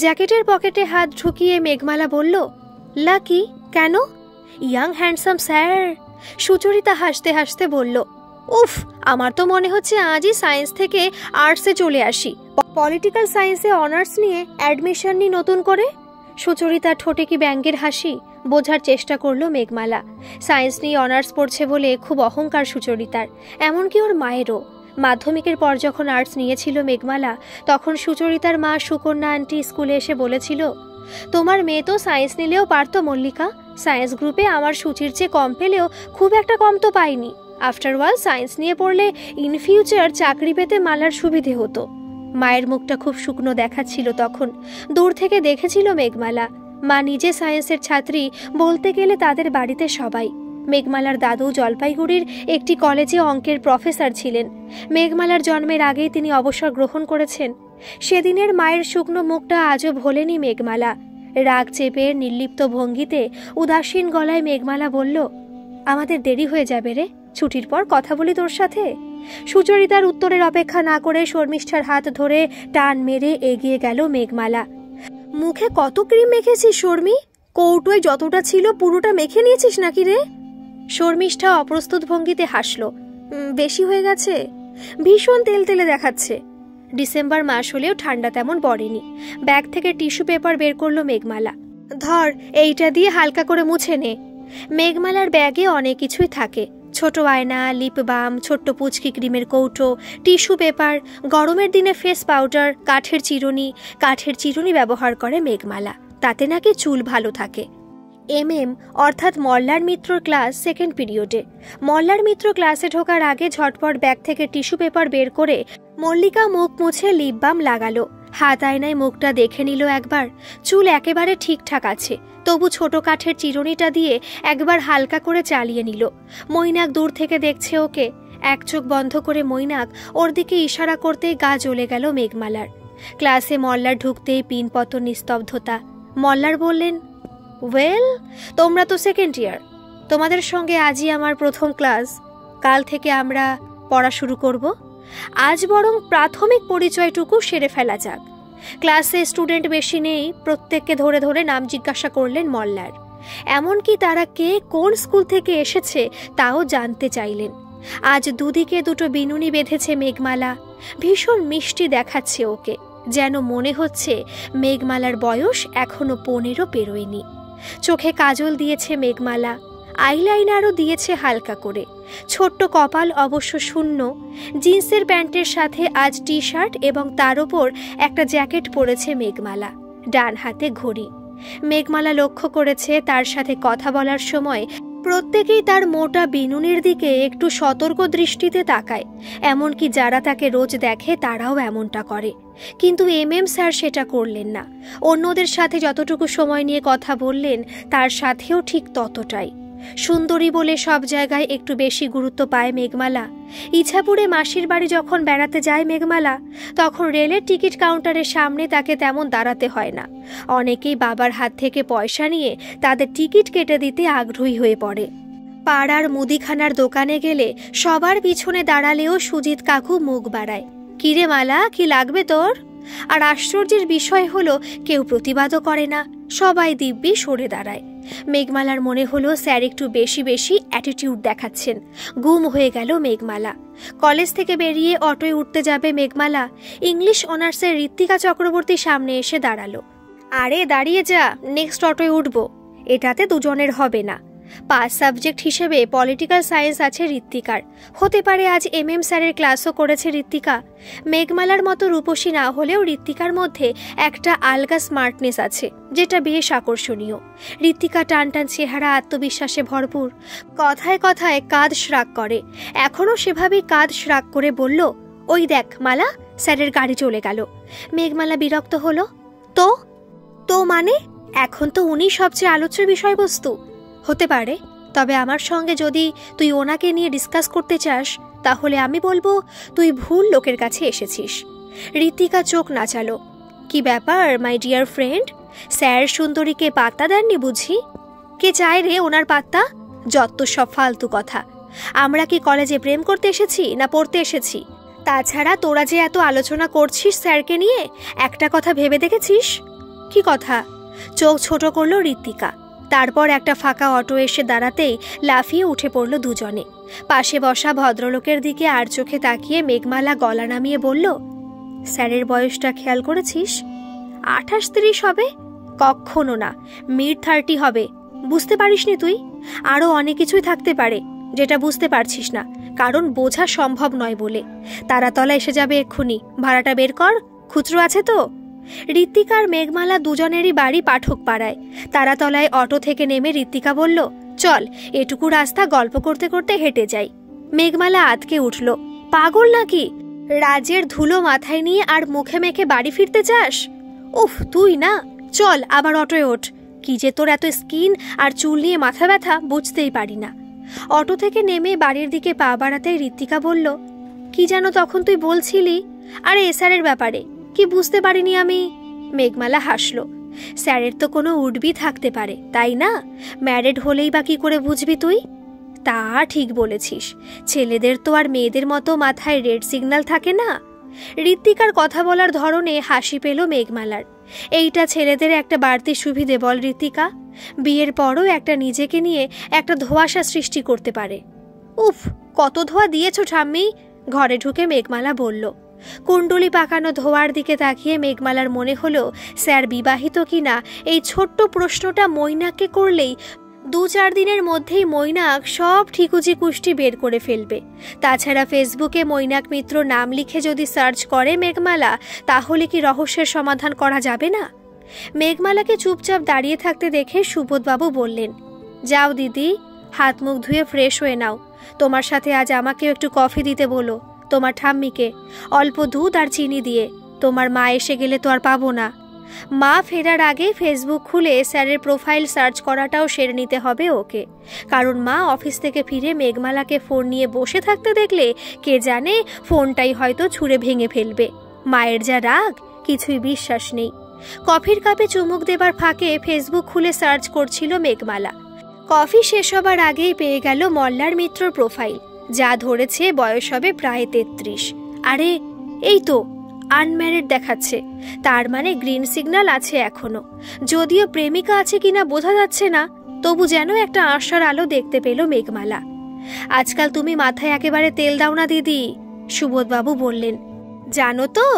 জ্যাকেটের পকেটে হাত ঢুকিয়ে মেঘমালা বলল, লাকি কেন? Young handsome sir. সুচরিতা হাসতে হাসতে বলল, উফ, আমার তো মনে হচ্ছে আজই সায়েন্স থেকে আর্টসে চলে আসি। পলিটিক্যাল সায়েন্সে অনার্স নিয়ে অ্যাডমিশন নি নতুন করে। সুচরিতার ঠোঁটে কি ব্যঙ্গের হাসি? বোঝার চেষ্টা করলো মেঘমালা। সায়েন্স নিয়ে অনার্স পড়ছে বলে খুব অহংকার সুচরিতার, এমনকি ওর মায়েরও। মাধ্যমিকের পর যখন আর্টস নিয়েছিল মেঘমালা, তখন সুচরিতার মা সুকন্যা আন্টি স্কুলে এসে বলেছিল, তোমার মেয়ে তো সায়েন্স নিলেও পারতো মল্লিকা। সায়েন্স গ্রুপে আমার সুচির চেয়ে কম পেলেও খুব একটা কম তো পাইনি। আফটার অল সায়েন্স নিয়ে পড়লে ইন ফিউচার চাকরি পেতে মালার সুবিধে হতো। মায়ের মুখটা খুব শুকনো দেখাচ্ছিল তখন। দূর থেকে দেখেছিল মেঘমালা। মা নিজে সায়েন্সের ছাত্রী, বলতে গেলে তাদের বাড়িতে সবাই। মেঘমালার দাদু জলপাইগুড়ির একটি কলেজে অঙ্কের প্রফেসর ছিলেন। মেঘমালার জন্মের আগেই তিনি অবসর গ্রহণ করেছেন। সেদিনের মায়ের শুকনো মুখটা আজও ভোলেনি মেঘমালা। রাগ চেপে নির্লিপ্ত ভঙ্গিতে উদাসীন গলায় মেঘমালা বলল, আমাদের দেরি হয়ে যাবে রে, ছুটির পর কথা বলি তোর সাথে। সুচরিতার উত্তরের অপেক্ষা না করে শর্মিষ্ঠার হাত ধরে টান মেরে এগিয়ে গেল মেঘমালা। মুখে কত ক্রিম মেখেছিস শর্মি? কৌটোয় যতটা ছিল পুরোটা মেখে নিয়েছিস নাকি রে? শর্মিষ্ঠা অপ্রস্তুত ভঙ্গিতে হাসল। বেশি হয়ে গেছে, ভীষণ তেলতেলে দেখাচ্ছে। ডিসেম্বর মাস হলেও ঠান্ডা তেমন পড়েনি। ব্যাগ থেকে টিস্যু পেপার বের করলো মেঘমালা। ধর, এইটা দিয়ে হালকা করে মুছে নে। মেঘমালার ব্যাগে অনেক কিছুই থাকে, ছোট আয়না, লিপ বাম, ছোট্ট পুচকি ক্রিমের কৌটো, টিস্যু পেপার, গরমের দিনে ফেস পাউডার, কাঠের চিরুনি ব্যবহার করে মেঘমালা, তাতে নাকি চুল ভালো থাকে। অর্থাৎ মল্লার মিত্র ক্লাস সেকেন্ড পিরিয়ডে। মল্লার মিত্র ক্লাসে ঢোকার আগে ঝটপট ব্যাগ থেকে টিস্যু পেপার বের করে মল্লিকা মুখ মুছে লিপ বাম লাগালো। হাত আয়নায় মুখটা দেখে নিল একবার। চুল একেবারে ঠিকঠাক আছে, তবু ছোট কাঠের চিরুনিটা দিয়ে একবার হালকা করে চালিয়ে নিল। মৈনাক দূর থেকে দেখছে ওকে। এক চোখ বন্ধ করে মৈনাক ওর দিকে ইশারা করতেই গা জ্বলে গেল মেঘমালার। ক্লাসে মল্লার ঢুকতেই পিনপতন নিস্তব্ধতা। মল্লার বললেন, ওয়েল, তোমরা তো সেকেন্ড ইয়ার, তোমাদের সঙ্গে আজই আমার প্রথম ক্লাস। কাল থেকে আমরা পড়া শুরু করব। আজ বরং প্রাথমিক পরিচয়টুকু সেরে ফেলা যাক। ক্লাসে স্টুডেন্ট বেশি নেই, প্রত্যেককে ধরে ধরে নাম জিজ্ঞাসা করলেন মল্লার। এমনকি তারা কে কোন স্কুল থেকে এসেছে তাও জানতে চাইলেন। আজ দুদিকে দুটো বিনুনি বেঁধেছে মেঘমালা। ভীষণ মিষ্টি দেখাচ্ছে ওকে, যেন মনে হচ্ছে মেঘমালার বয়স এখনো 15 পেরোয়নি। চোখে কাজল দিয়েছে মেঘমালা, আইলাইনারও দিয়েছে হালকা করে। ছোট্ট কপাল অবশ্য শূন্য। জিন্সের প্যান্টের সাথে আজ টি শার্ট এবং তার ওপর একটা জ্যাকেট পরেছে মেঘমালা। ডান হাতে ঘড়ি। মেঘমালা লক্ষ্য করেছে তার সাথে কথা বলার সময় প্রত্যেকেই তার মোটা বিনুনির দিকে একটু সতর্ক দৃষ্টিতে তাকায়। এমনকি যারা তাকে রোজ দেখে তারাও এমনটা করে। কিন্তু স্যার সেটা করলেন না। অন্যদের সাথে যতটুকু সময় নিয়ে কথা বললেন তার সাথেও ঠিক ততটাই। সুন্দরী বলে সব জায়গায় একটু বেশি গুরুত্ব পায় মেঘমালা। ইছাপুরে মাসির বাড়ি যখন বেড়াতে যায় মেঘমালা, তখন রেলের টিকিট কাউন্টারের সামনে তাকে তেমন দাঁড়াতে হয় না। অনেকেই বাবার হাত থেকে পয়সা নিয়ে তাদের টিকিট কেটে দিতে আগ্রহী হয়ে পড়ে। পাড়ার মুদিখানার দোকানে গেলে সবার পিছনে দাঁড়ালেও সুজিত কাকু মুখ বাড়ায়, কিরে মালা, কি লাগবে তোর? আর আশ্চর্যের বিষয় হলো কেউ প্রতিবাদও করে না, সবাই দিব্যি সরে দাঁড়ায়। মেঘমালার মনে হলো স্যার একটু বেশি বেশি অ্যাটিটিউড দেখাচ্ছেন। গুম হয়ে গেল মেঘমালা। কলেজ থেকে বেরিয়ে অটোয় উঠতে যাবে মেঘমালা, ইংলিশ অনার্সের ঋত্বিকা চক্রবর্তী সামনে এসে দাঁড়ালো। আরে দাঁড়িয়ে যা, নেক্সট অটোয় উঠব। এটাতে দুজনের হবে না। পাস সাবজেক্ট হিসেবে পলিটিক্যাল সায়েন্স আছে ঋত্বিকার। হতে পারে আজ স্যারের ক্লাসও করেছে ঋত্বিকা। মেঘমালার মতো রূপসী না হলেও ঋত্বিকার মধ্যে একটা আলগা স্মার্টনেস আছে, যেটা বেশ আকর্ষণীয়। ঋত্বিকা টানটান চেহারা, আত্মবিশ্বাসে ভরপুর। কথায় কথায় কাঁধ শ্রাগ করে। এখনও সেভাবেই কাঁধ শ্রাগ করে বলল, ওই দেখ মালা, স্যারের গাড়ি চলে গেল। মেঘমালা বিরক্ত হলো। তো মানে এখন তো উনি সবচেয়ে আলোচ্য বিষয়বস্তু। হতে পারে, তবে আমার সঙ্গে যদি তুই ওনাকে নিয়ে ডিসকাস করতে চাস তাহলে আমি বলবো তুই ভুল লোকের কাছে এসেছিস। ঋত্বিকা চোখ নাচালো। কি ব্যাপার মাই ডিয়ার ফ্রেন্ড, স্যার সুন্দরীকে পাত্তা দেননি বুঝি? কে চায় রে ওনার পাত্তা? যত সব ফালতু কথা। আমরা কি কলেজে প্রেম করতে এসেছি না পড়তে এসেছি? তাছাড়া তোরা যে এত আলোচনা করছিস স্যারকে নিয়ে, একটা কথা ভেবে দেখেছিস? কি কথা? চোখ ছোট করলো ঋত্বিকা। তারপর একটা ফাঁকা অটো এসে দাঁড়াতেই লাফিয়ে উঠে পড়ল দুজনে। পাশে বসা ভদ্রলোকের দিকে আর চোখে তাকিয়ে মেঘমালা গলা নামিয়ে বলল, স্যারের বয়সটা খেয়াল করেছিস? 28-30 হবে? কখনো না, মিড 30 হবে। বুঝতে পারিসনি তুই? আরও অনেক কিছুই থাকতে পারে যেটা বুঝতে পারছিস না, কারণ বোঝা সম্ভব নয় বলে। তারাতলা এসে যাবে এক্ষুনি, ভাড়াটা বের কর। খুচরো আছে তো? ঋত্বিকা আর মেঘমালা দুজনেরই বাড়ি পাঠক পাড়ায়। তারাতলায় অটো থেকে নেমে ঋত্বিকা বলল, চল এটুকু রাস্তা গল্প করতে করতে হেঁটে যাই। মেঘমালা আতকে উঠল। পাগল নাকি? রাজের ধুলো মাথায় নিয়ে আর মুখে মেখে বাড়ি ফিরতে চাস? উফ, তুই না, চল আবার অটোয় ওঠ। কি যে তোর এত স্কিন আর চুল নিয়ে মাথা ব্যথা বুঝতেই পারি না। অটো থেকে নেমে বাড়ির দিকে পা বাড়াতেই ঋত্বিকা বলল, কি যেন তখন তুই বলছিলি? আরে এসারের ব্যাপারে। কি বুঝতে পারিনি আমি? মেঘমালা হাসল। স্যারের তো কোনো উঠবি থাকতে পারে, তাই না? ম্যারিড হলেই বা কি করে বুঝবি তুই? তা ঠিক বলেছিস, ছেলেদের তো আর মেয়েদের মতো মাথায় রেড সিগন্যাল থাকে না। ঋত্বিকার কথা বলার ধরনে হাসি পেল মেঘমালার। এইটা ছেলেদের একটা বাড়তি সুবিধে বল ঋত্বিকা, বিয়ের পরও একটা নিজেকে নিয়ে একটা ধোঁয়াশা সৃষ্টি করতে পারে। উফ, কত ধোঁয়া দিয়েছো ঠাম্মি, ঘরে ঢুকে মেঘমালা বলল। কুণ্ডলি পাকানো ধোঁয়ার দিকে তাকিয়ে মেঘমালার মনে হলো স্যার বিবাহিত কিনা এই ছোট্ট প্রশ্নটা মৈনাককে করলেই 2-4 দিনের মধ্যেই মৈনাক সব ঠিকুজি কুষ্টি বের করে ফেলবে। তাছাড়া ফেসবুকে মৈনাক মিত্র নাম লিখে যদি সার্চ করে মেঘমালা, তাহলে কি রহস্যের সমাধান করা যাবে না? মেঘমালাকে চুপচাপ দাঁড়িয়ে থাকতে দেখে সুবোধবাবু বললেন, যাও দিদি, হাত মুখ ধুয়ে ফ্রেশ হয়ে নাও। তোমার সাথে আজ আমাকেও একটু কফি দিতে বলো, তোমার ঠাম্মিকে, অল্প দুধ আর চিনি দিয়ে। তোমার মা এসে গেলে তো আর পাবো না। মা ফেরার আগে ফেসবুক খুলে স্যারের প্রোফাইল সার্চ করাটাও সেরে নিতে হবে ওকে, কারণ মা অফিস থেকে ফিরে মেঘমালাকে ফোন নিয়ে বসে থাকতে দেখলে কে জানে ফোনটাই হয়তো ছুঁড়ে ভেঙে ফেলবে। মায়ের যা রাগ, কিছুই বিশ্বাস নেই। কফির কাপে চুমুক দেবার ফাঁকে ফেসবুক খুলে সার্চ করছিল মেঘমালা। কফি শেষ হবার আগেই পেয়ে গেল মল্লার মিত্রর প্রোফাইল, যা ধরেছে বয়স হবে প্রায় 33। আরে এই তো আনম্যারিড দেখাচ্ছে, তার মানে গ্রিন সিগন্যাল আছে এখনো। যদিও প্রেমিকা আছে কিনা বোঝা যাচ্ছে না, তবু যেন একটা আশার আলো দেখতে পেল মেঘমালা। আজকাল তুমি মাথায় একেবারে তেল দাও না দিদি, সুবোধবাবু বললেন। জানো তো,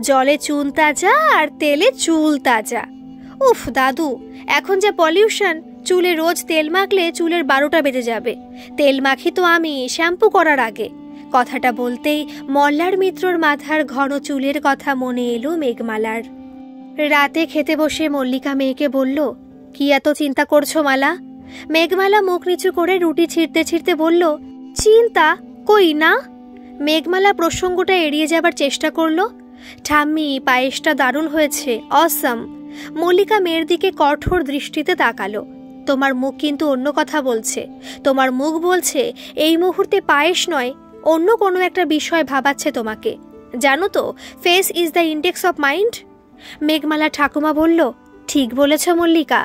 জলে চুন তাজা আর তেলে চুল তাজা। উফ দাদু, এখন যা পলিউশন, চুলে রোজ তেল মাখলে চুলের 12টা বেজে যাবে। তেল মাখি তো আমি শ্যাম্পু করার আগে। কথাটা বলতেই মল্লার মিত্রর মাথার ঘন চুলের কথা মনে এলো মেঘমালার। রাতে খেতে বসে মল্লিকা মেয়েকে বলল, কি এত চিন্তা করছো মালা? মেঘমালা মুখ নিচু করে রুটি ছিঁড়তে ছিঁড়তে বলল, চিন্তা কই না। মেঘমালা প্রসঙ্গটা এড়িয়ে যাবার চেষ্টা করলো। ঠাম্মি, পায়েসটা দারুণ হয়েছে, অসম। মল্লিকা মেয়ের দিকে কঠোর দৃষ্টিতে তাকালো। তোমার মুখ কিন্তু অন্য কথা বলছে। তোমার মুখ বলছে এই মুহূর্তে পায়েস নয়, অন্য কোনো একটা বিষয় ভাবাচ্ছে তোমাকে। জানো তো, face is the index of mind. Meghmala ঠাকুমা বলল, ঠিক বলেছ মল্লিকা,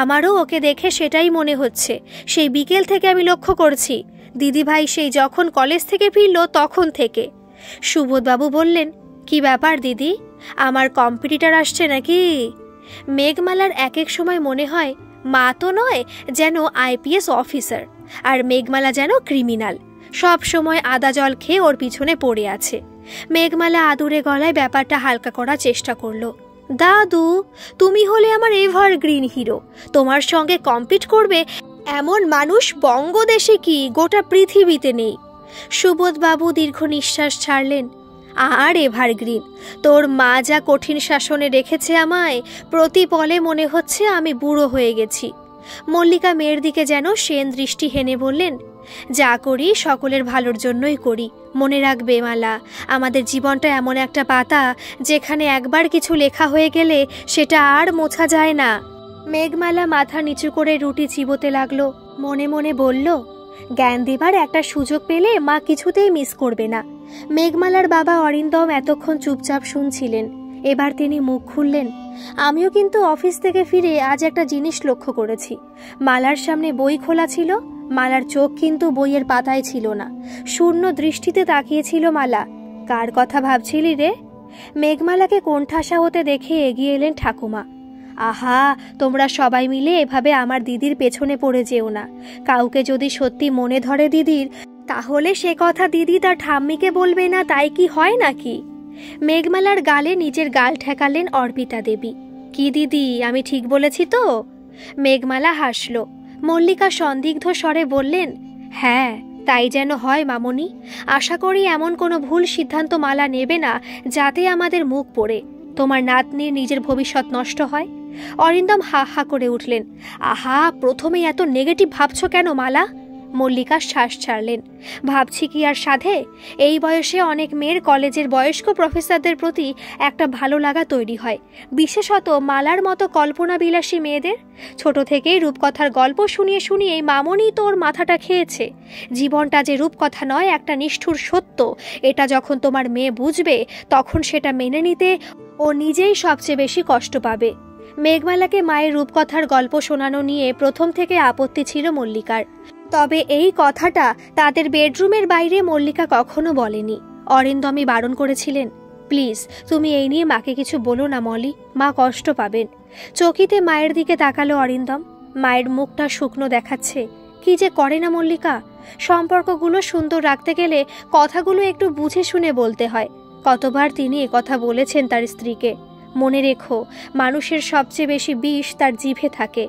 আমারও ওকে দেখে সেটাই মনে হচ্ছে। সেই বিকেল থেকে আমি লক্ষ্য করছি। দিদিভাই সেই যখন কলেজ থেকে ফিরল তখন থেকে। সুবোধবাবু বললেন, কি ব্যাপার দিদি, আমার কম্পিটিটর আসছে নাকি? মেঘমালার এক এক সময় মনে হয় মা তো নয়, যেন আইপিএস অফিসার, আর মেঘমালা যেন ক্রিমিনাল। সব সময় আদা জল খেয়ে ওর পিছনে পড়ে আছে। মেঘমালা আদুরে গলায় ব্যাপারটা হালকা করার চেষ্টা করলো। দাদু, তুমি হলে আমার এভারগ্রিন হিরো। তোমার সঙ্গে কম্পিট করবে এমন মানুষ বঙ্গদেশে কি গোটা পৃথিবীতে নেই। সুবোধবাবু দীর্ঘ নিঃশ্বাস ছাড়লেন। আর এভারগ্রিন, তোর মা যা কঠিন শাসনে রেখেছে আমায়, প্রতি পলে মনে হচ্ছে আমি বুড়ো হয়ে গেছি। মল্লিকা মেয়ের দিকে যেন সেন দৃষ্টি হেনে বললেন, যা করি সকলের ভালোর জন্যই করি। মনে রাখবে মালা, আমাদের জীবনটা এমন একটা পাতা, যেখানে একবার কিছু লেখা হয়ে গেলে সেটা আর মোছা যায় না। মেঘমালা মাথা নিচু করে রুটি চিবোতে লাগলো। মনে মনে বলল, জ্ঞান দেবার একটা সুযোগ পেলে মা কিছুতেই মিস করবে না। মেঘমালার বাবা অরিন্দম এতক্ষণ চুপচাপ শুনছিলেন। এবার তিনি মুখ খুললেন। আমিও কিন্তু অফিস থেকে ফিরে আজ একটা জিনিস লক্ষ্য করেছি। মালার সামনে বই খোলা ছিল, মালার চোখ কিন্তু বইয়ের পাতায় ছিল না। শূন্য দৃষ্টিতে তাকিয়েছিল মালা। কার কথা ভাবছিলি রে? মেঘমালাকে কোণঠাসা হতে দেখে এগিয়ে এলেন ঠাকুমা। আহা, তোমরা সবাই মিলে এভাবে আমার দিদির পেছনে পড়ে যেও না। কাউকে যদি সত্যি মনে ধরে দিদির, তাহলে সে কথা দিদি তার ঠাম্মিকে বলবে না, তাই কি হয় নাকি? মেঘমালার গালে নিজের গাল ঠেকালেন অর্পিতা দেবী। কি দিদি, আমি ঠিক বলেছি তো? মেঘমালা হাসল। মল্লিকা সন্দিগ্ধ স্বরে বললেন, হ্যাঁ, তাই যেন হয় মামনি। আশা করি এমন কোনো ভুল সিদ্ধান্ত মালা নেবে না যাতে আমাদের মুখ পড়ে তোমার নাতনির নিজের ভবিষ্যৎ নষ্ট হয়। অরিন্দম হা হা করে উঠলেন। আহা, প্রথমেই এত নেগেটিভ ভাবছো কেন মালা? মল্লিকা শ্বাস ছাড়লেন। ভাবছি কি আর সাধে? এই বয়সে অনেক মেয়ের কলেজের বয়স্ক প্রফেসরদের প্রতি একটা ভালো লাগা তৈরি হয়, বিশেষত মালার মতো কল্পনা বিলাসী মেয়েদের। ছোট থেকেই রূপকথার গল্প শুনিয়ে শুনিয়ে মামনি তো ওর মাথাটা খেয়েছে। জীবনটা যে রূপকথা নয়, একটা নিষ্ঠুর সত্য, এটা যখন তোমার মেয়ে বুঝবে, তখন সেটা মেনে নিতে ও নিজেই সবচেয়ে বেশি কষ্ট পাবে। মেঘমালাকে মায়ের রূপকথার গল্প শোনানো নিয়ে প্রথম থেকে আপত্তি ছিল মল্লিকার। তবে এই কথাটা তাদের বেডরুমের বাইরে মল্লিকা কখনো বলেনি। অরিন্দমই বারণ করেছিলেন, প্লিজ তুমি এই নিয়ে মাকে কিছু বলো না মলি, মা কষ্ট পাবেন। চকিতে মায়ের দিকে তাকালো অরিন্দম। মায়ের মুখটা শুকনো দেখাচ্ছে। কি যে করে না মল্লিকা। সম্পর্কগুলো সুন্দর রাখতে গেলে কথাগুলো একটু বুঝে শুনে বলতে হয়। কতবার তিনি একথা বলেছেন তার স্ত্রীকে। মনে রেখো, মানুষের সবচেয়ে বেশি বিষ তার জিভে থাকে।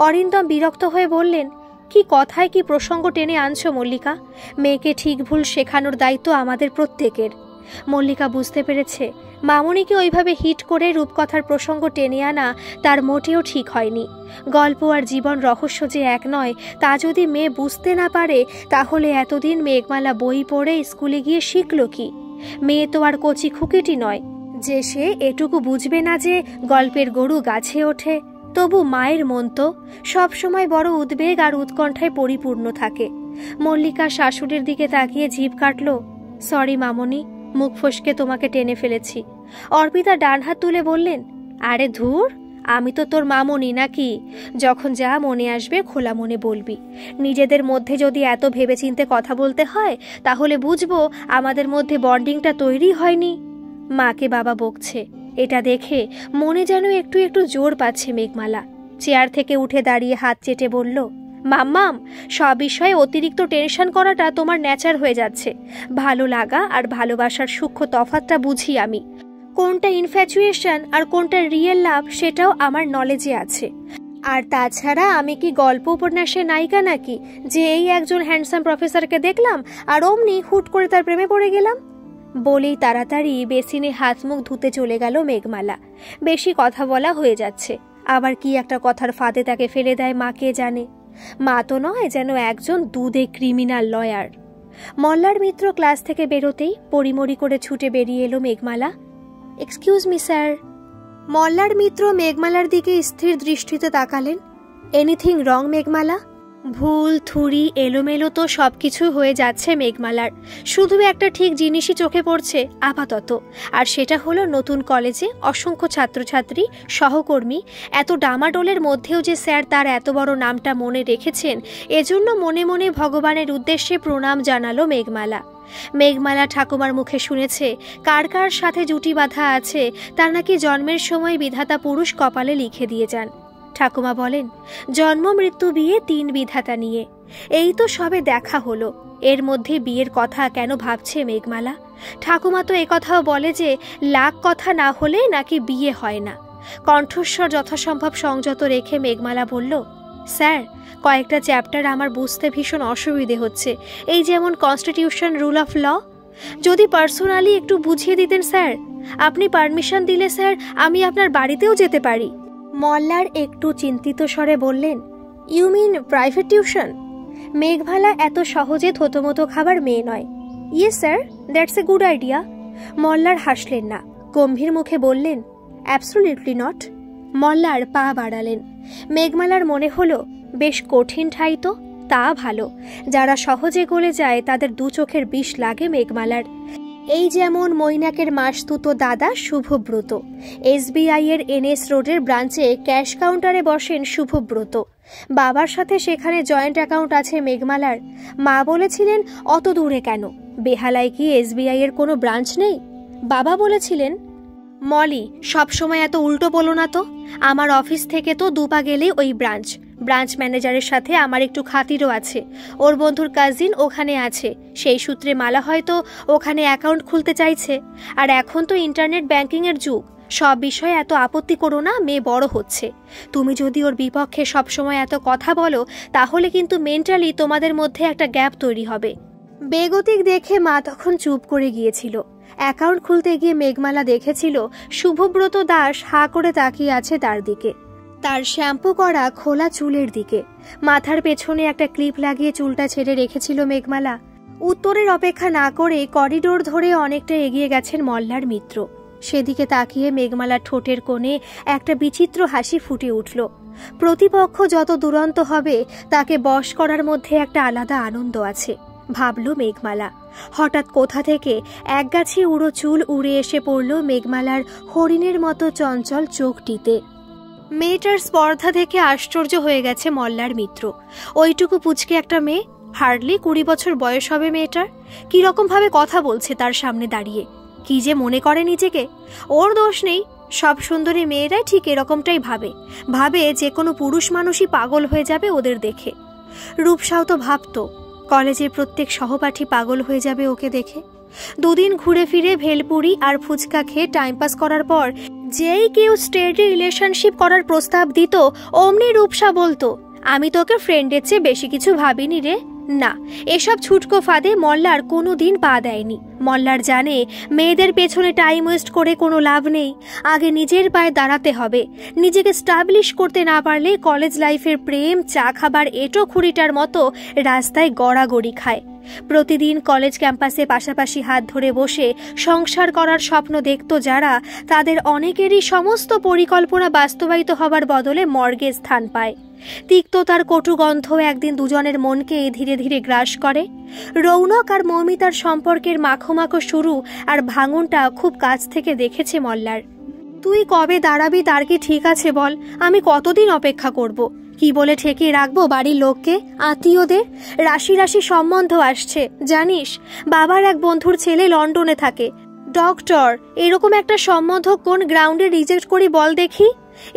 অরিন্দম বিরক্ত হয়ে বললেন, কি কথায় কি প্রসঙ্গ টেনে আনছো মল্লিকা? মেয়েকে ঠিক ভুল শেখানোর দায়িত্ব আমাদের প্রত্যেকের। মল্লিকা বুঝতে পেরেছে মামনিকে ওইভাবে হিট করে রূপকথার প্রসঙ্গ টেনে আনা তার মোটেও ঠিক হয়নি। গল্প আর জীবন রহস্য যে এক নয় তা যদি মেয়ে বুঝতে না পারে, তাহলে এতদিন মেঘমালা বই পড়ে স্কুলে গিয়ে শিখল কি? মেয়ে তো আর কচি খুকিটি নয় যে সে এটুকু বুঝবে না যে গল্পের গরু গাছে ওঠে। তবু মায়ের মন তো সবসময় বড় উদ্বেগ আর উৎকণ্ঠায় পরিপূর্ণ থাকে। মল্লিকা শাশুড়ির দিকে তাকিয়ে জিভ কাটল, সরি মামনি, মুখ ফসকে তোমাকে টেনে ফেলেছি। অর্পিতা ডান হাত তুলে বললেন, আরে ধুর, আমি তো তোর মামনি নাকি? যখন যা মনে আসবে খোলা মনে বলবি। নিজেদের মধ্যে যদি এত ভেবেচিন্তে কথা বলতে হয়, তাহলে বুঝবো আমাদের মধ্যে বন্ডিংটা তৈরি হয়নি। মাকে বাবা বকছে, এটা দেখে মনে যেন একটু একটু জোর পাচ্ছে মেঘমালা। চেয়ার থেকে উঠে দাঁড়িয়ে হাত চেটে বলল, মাম্মাম, সব বিষয়ে অতিরিক্ত টেনশন করাটা তোমার ন্যাচার হয়ে যাচ্ছে। ভালো লাগা আর ভালোবাসার সূক্ষ্ম তফাৎটা বুঝি আমি। কোনটা ইনফ্যাচুয়েশন আর কোনটা রিয়েল লাভ সেটাও আমার নলেজে আছে। আর তাছাড়া আমি কি গল্প উপন্যাসের নায়িকা নাকি যে এই একজন হ্যান্ডসাম প্রফেসরকে দেখলাম আর অমনি হুট করে তার প্রেমে পড়ে গেলাম? বলেই তাড়াতাড়ি বেসিনে হাত মুখ ধুতে চলে গেল মেঘমালা। বেশি কথা বলা হয়ে যাচ্ছে, আবার কি একটা কথার ফাঁদে তাকে ফেলে দেয় মা কে জানে। মা তো নয়, যেন একজন দুধে criminal lawyer. Mallar Mitra class থেকে বেরোতেই পরিমরি করে ছুটে বেরিয়ে এলো Meghmala. Excuse me sir. Mallar Mitra মেঘমালার দিকে স্থির দৃষ্টিতে তাকালেন। Anything wrong Meghmala? ভুল থুরি এলোমেলো তো সবকিছু হয়ে যাচ্ছে মেঘমালার। শুধু একটা ঠিক জিনিসই চোখে পড়ছে আপাতত, আর সেটা হলো নতুন কলেজে অসংখ্য ছাত্রছাত্রী, সহকর্মী, এত ডামাডোলের মধ্যেও যে স্যার তার এত বড় নামটা মনে রেখেছেন, এজন্য মনে মনে ভগবানের উদ্দেশ্যে প্রণাম জানালো মেঘমালা। মেঘমালা ঠাকুমার মুখে শুনেছে কার কার সাথে জুটি বাঁধা আছে তার নাকি জন্মের সময় বিধাতা পুরুষ কপালে লিখে দিয়ে যান। ঠাকুমা বলেন, জন্ম মৃত্যু বিয়ে 3 বিধাতা নিয়ে। এই তো সবে দেখা হলো, এর মধ্যে বিয়ের কথা কেন ভাবছে মেঘমালা? ঠাকুমা তো একথাও বলে যে লাখ কথা না হলে নাকি বিয়ে হয় না। কণ্ঠস্বর যথাসম্ভব সংযত রেখে মেঘমালা বলল, স্যার, কয়েকটা চ্যাপ্টার আমার বুঝতে ভীষণ অসুবিধে হচ্ছে, এই যেমন কনস্টিটিউশন, রুল অফ ল। যদি পার্সোনালি একটু বুঝিয়ে দিতেন স্যার। আপনি পারমিশন দিলে স্যার আমি আপনার বাড়িতেও যেতে পারি। মল্লার একটু চিন্তিত স্বরে বললেন, you mean private tuition? Meghmala এত সহজে থতমতো খাবার মেয়ে নয়। Yes sir, that's a good idea. Mallar হাসলেন না, গম্ভীর মুখে বললেন, অ্যাবসলিউটলি নট। মল্লার পা বাড়ালেন। মেঘমালার মনে হলো বেশ কঠিন ঠাই তো, তা ভালো। যারা সহজে গলে যায় তাদের 2 চোখের বিষ লাগে মেঘমালার। এই যেমন মৈনাকের মাসতুতো দাদা শুভব্রত, SBI এর NS রোডের ব্রাঞ্চে ক্যাশ কাউন্টারে বসেন শুভব্রত। বাবার সাথে সেখানে জয়েন্ট অ্যাকাউন্ট আছে মেঘমালার। মা বলেছিলেন, অত দূরে কেন, বেহালায় কি SBI এর কোনো ব্রাঞ্চ নেই? বাবা বলেছিলেন, মলি সবসময় এত উল্টো বলো না তো, আমার অফিস থেকে তো 2 পা গেলেই ওই ব্রাঞ্চ ম্যানেজারের সাথে আমার একটু খাতিরও আছে। ওর বন্ধুর কাজিন ওখানে আছে, সেই সূত্রে মালা হয়তো ওখানে অ্যাকাউন্ট খুলতে চাইছে। আর এখন তো ইন্টারনেট ব্যাংকিংয়ের যুগ, সব বিষয়ে এত আপত্তি করো না, মেয়ে বড় হচ্ছে। তুমি যদি ওর বিপক্ষে সবসময় এত কথা বলো, তাহলে কিন্তু মেন্টালি তোমাদের মধ্যে একটা গ্যাপ তৈরি হবে। বেগতিক দেখে মা তখন চুপ করে গিয়েছিল। অ্যাকাউন্ট খুলতে গিয়ে মেঘমালা দেখেছিল শুভব্রত দাস হাঁ করে তাকিয়ে আছে তার দিকে, তার শ্যাম্পু করা খোলা চুলের দিকে। মাথার পেছনে একটা ক্লিপ লাগিয়ে চুলটা ছেড়ে রেখেছিল মেঘমালা। উত্তরের অপেক্ষা না করে করিডোর ধরে অনেকটা এগিয়ে গেছেন মল্লার মিত্র। সেদিকে তাকিয়ে মেঘমালার ঠোঁটের কোণে একটা বিচিত্র হাসি ফুটে উঠল। প্রতিপক্ষ যত দুরন্ত হবে তাকে বশ করার মধ্যে একটা আলাদা আনন্দ আছে, ভাবল মেঘমালা। হঠাৎ কোথা থেকে একগাছি উড়ো চুল উড়ে এসে পড়ল মেঘমালার হরিণের মতো চঞ্চল চোখটিতে। মেয়েটার স্পর্ধা দেখে আশ্চর্য হয়ে গেছে মল্লার মিত্র। ওইটুকু পুচকে একটা মেয়ে, হার্ডলি 20 বছর বয়স হবে মেয়েটার, কিরকম ভাবে কথা বলছে তার সামনে দাঁড়িয়ে। কি যে মনে করে নিজেকে। ওর দোষ নেই, সব সুন্দরী মেয়েরাই ঠিক এরকমটাই ভাবে যে কোনো পুরুষ মানুষই পাগল হয়ে যাবে ওদের দেখে। রূপসাও তো ভাবতো কলেজের প্রত্যেক সহপাঠী পাগল হয়ে যাবে ওকে দেখে। দুদিন ঘুরে ফিরে ভেলপুরি আর ফুচকা খেয়ে টাইম পাস করার পর যেই কেউ স্টেডি রিলেশনশিপ করার প্রস্তাব দিত, অমনি রূপসা বলতো, আমি তোকে ফ্রেন্ডের চেয়ে বেশি কিছু ভাবিনি রে। না, এসব ছুটকো ফাঁদে মল্লার কোনো দিন পা দেয়নি। মল্লার জানে মেয়েদের পেছনে টাইম ওয়েস্ট করে কোনো লাভ নেই, আগে নিজের পায়ে দাঁড়াতে হবে। নিজেকে স্টাবলিশ করতে না পারলে কলেজ লাইফের প্রেম, চা খাবার এটো খুঁড়িটার মতো রাস্তায় গড়াগড়ি খায়। প্রতিদিন কলেজ ক্যাম্পাসে পাশাপাশি হাত ধরে বসে সংসার করার স্বপ্ন দেখত যারা, তাদের অনেকেরই সমস্ত পরিকল্পনা বাস্তবায়িত হবার বদলে মর্গে স্থান পায়। তিক্ততার কটু গন্ধ একদিন দুজনের মনকে ধীরে ধীরে গ্রাস করে। রৌনক আর মৌমিতার সম্পর্কের মাখো শুরু আর ভাঙনটা খুব কাছ থেকে দেখেছে মল্লার। তুই কবে দাঁড়াবি তার কি ঠিক আছে বল? আমি কতদিন অপেক্ষা করব? কি বলে ঠেকিয়ে রাখবো বাড়ির লোককে, আত্মীয়দের? রাশি রাশি সম্বন্ধ আসছে জানিস। বাবার এক বন্ধুর ছেলে লন্ডনে থাকে, ডক্টর। এরকম একটা সম্বন্ধ কোন গ্রাউন্ডে রিজেক্ট করি বল দেখি?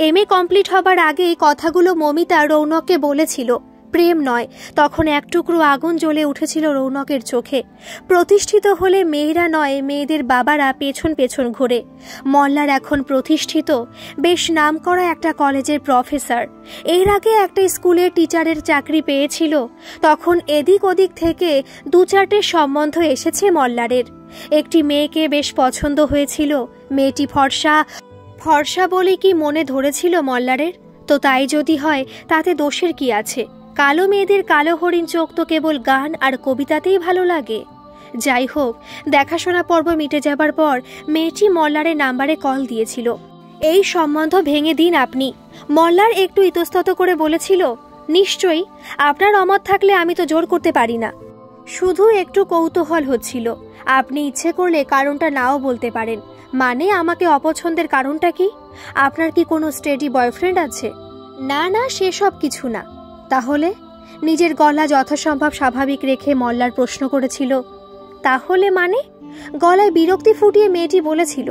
এমএ কমপ্লিট হবার আগে এই কথাগুলো মমিতা রৌনককে বলেছিল। প্রেম নয়, তখন এক টুকরো আগুন জ্বলে উঠেছিল রৌনকের চোখে। প্রতিষ্ঠিত হলে মেয়েরা নয়, মেয়েদের বাবারা পেছন পেছন ঘোরে। মল্লার এখন প্রতিষ্ঠিত, বেশ নামকরা একটা কলেজের প্রফেসর। এর আগে একটা স্কুলের টিচারের চাকরি পেয়েছিল। তখন এদিক ওদিক থেকে 2-4টে সম্বন্ধ এসেছে মল্লারের। একটি মেয়েকে বেশ পছন্দ হয়েছিল। মেয়েটি ফর্সা বলে কি মনে ধরেছিল মল্লারের? তো তাই যদি হয় তাতে দোষের কি আছে? কালো মেয়েদের কালো হরিণ চোখ তো কেবল গান আর কবিতাতেই ভালো লাগে। যাই হোক, দেখাশোনা পর্ব মিটে যাবার পর মেয়েটি মল্লারের নাম্বারে কল দিয়েছিল। এই সম্বন্ধ ভেঙে দিন আপনি। মল্লার একটু ইতস্তত করে বলেছিল, নিশ্চয়ই, আপনার অমত থাকলে আমি তো জোর করতে পারি না। শুধু একটু কৌতূহল হচ্ছিল। আপনি ইচ্ছে করলে কারণটা নাও বলতে পারেন। মানে আমাকে অপছন্দের কারণটা কি? আপনার কি কোনো স্টেডি বয়ফ্রেন্ড আছে? না না, সেসব কিছু না। তাহলে? নিজের গলা যথাসম্ভব স্বাভাবিক রেখে মল্লার প্রশ্ন করেছিল। তাহলে মানে? গলায় বিরক্তি ফুটিয়ে মেয়েটি বলেছিল।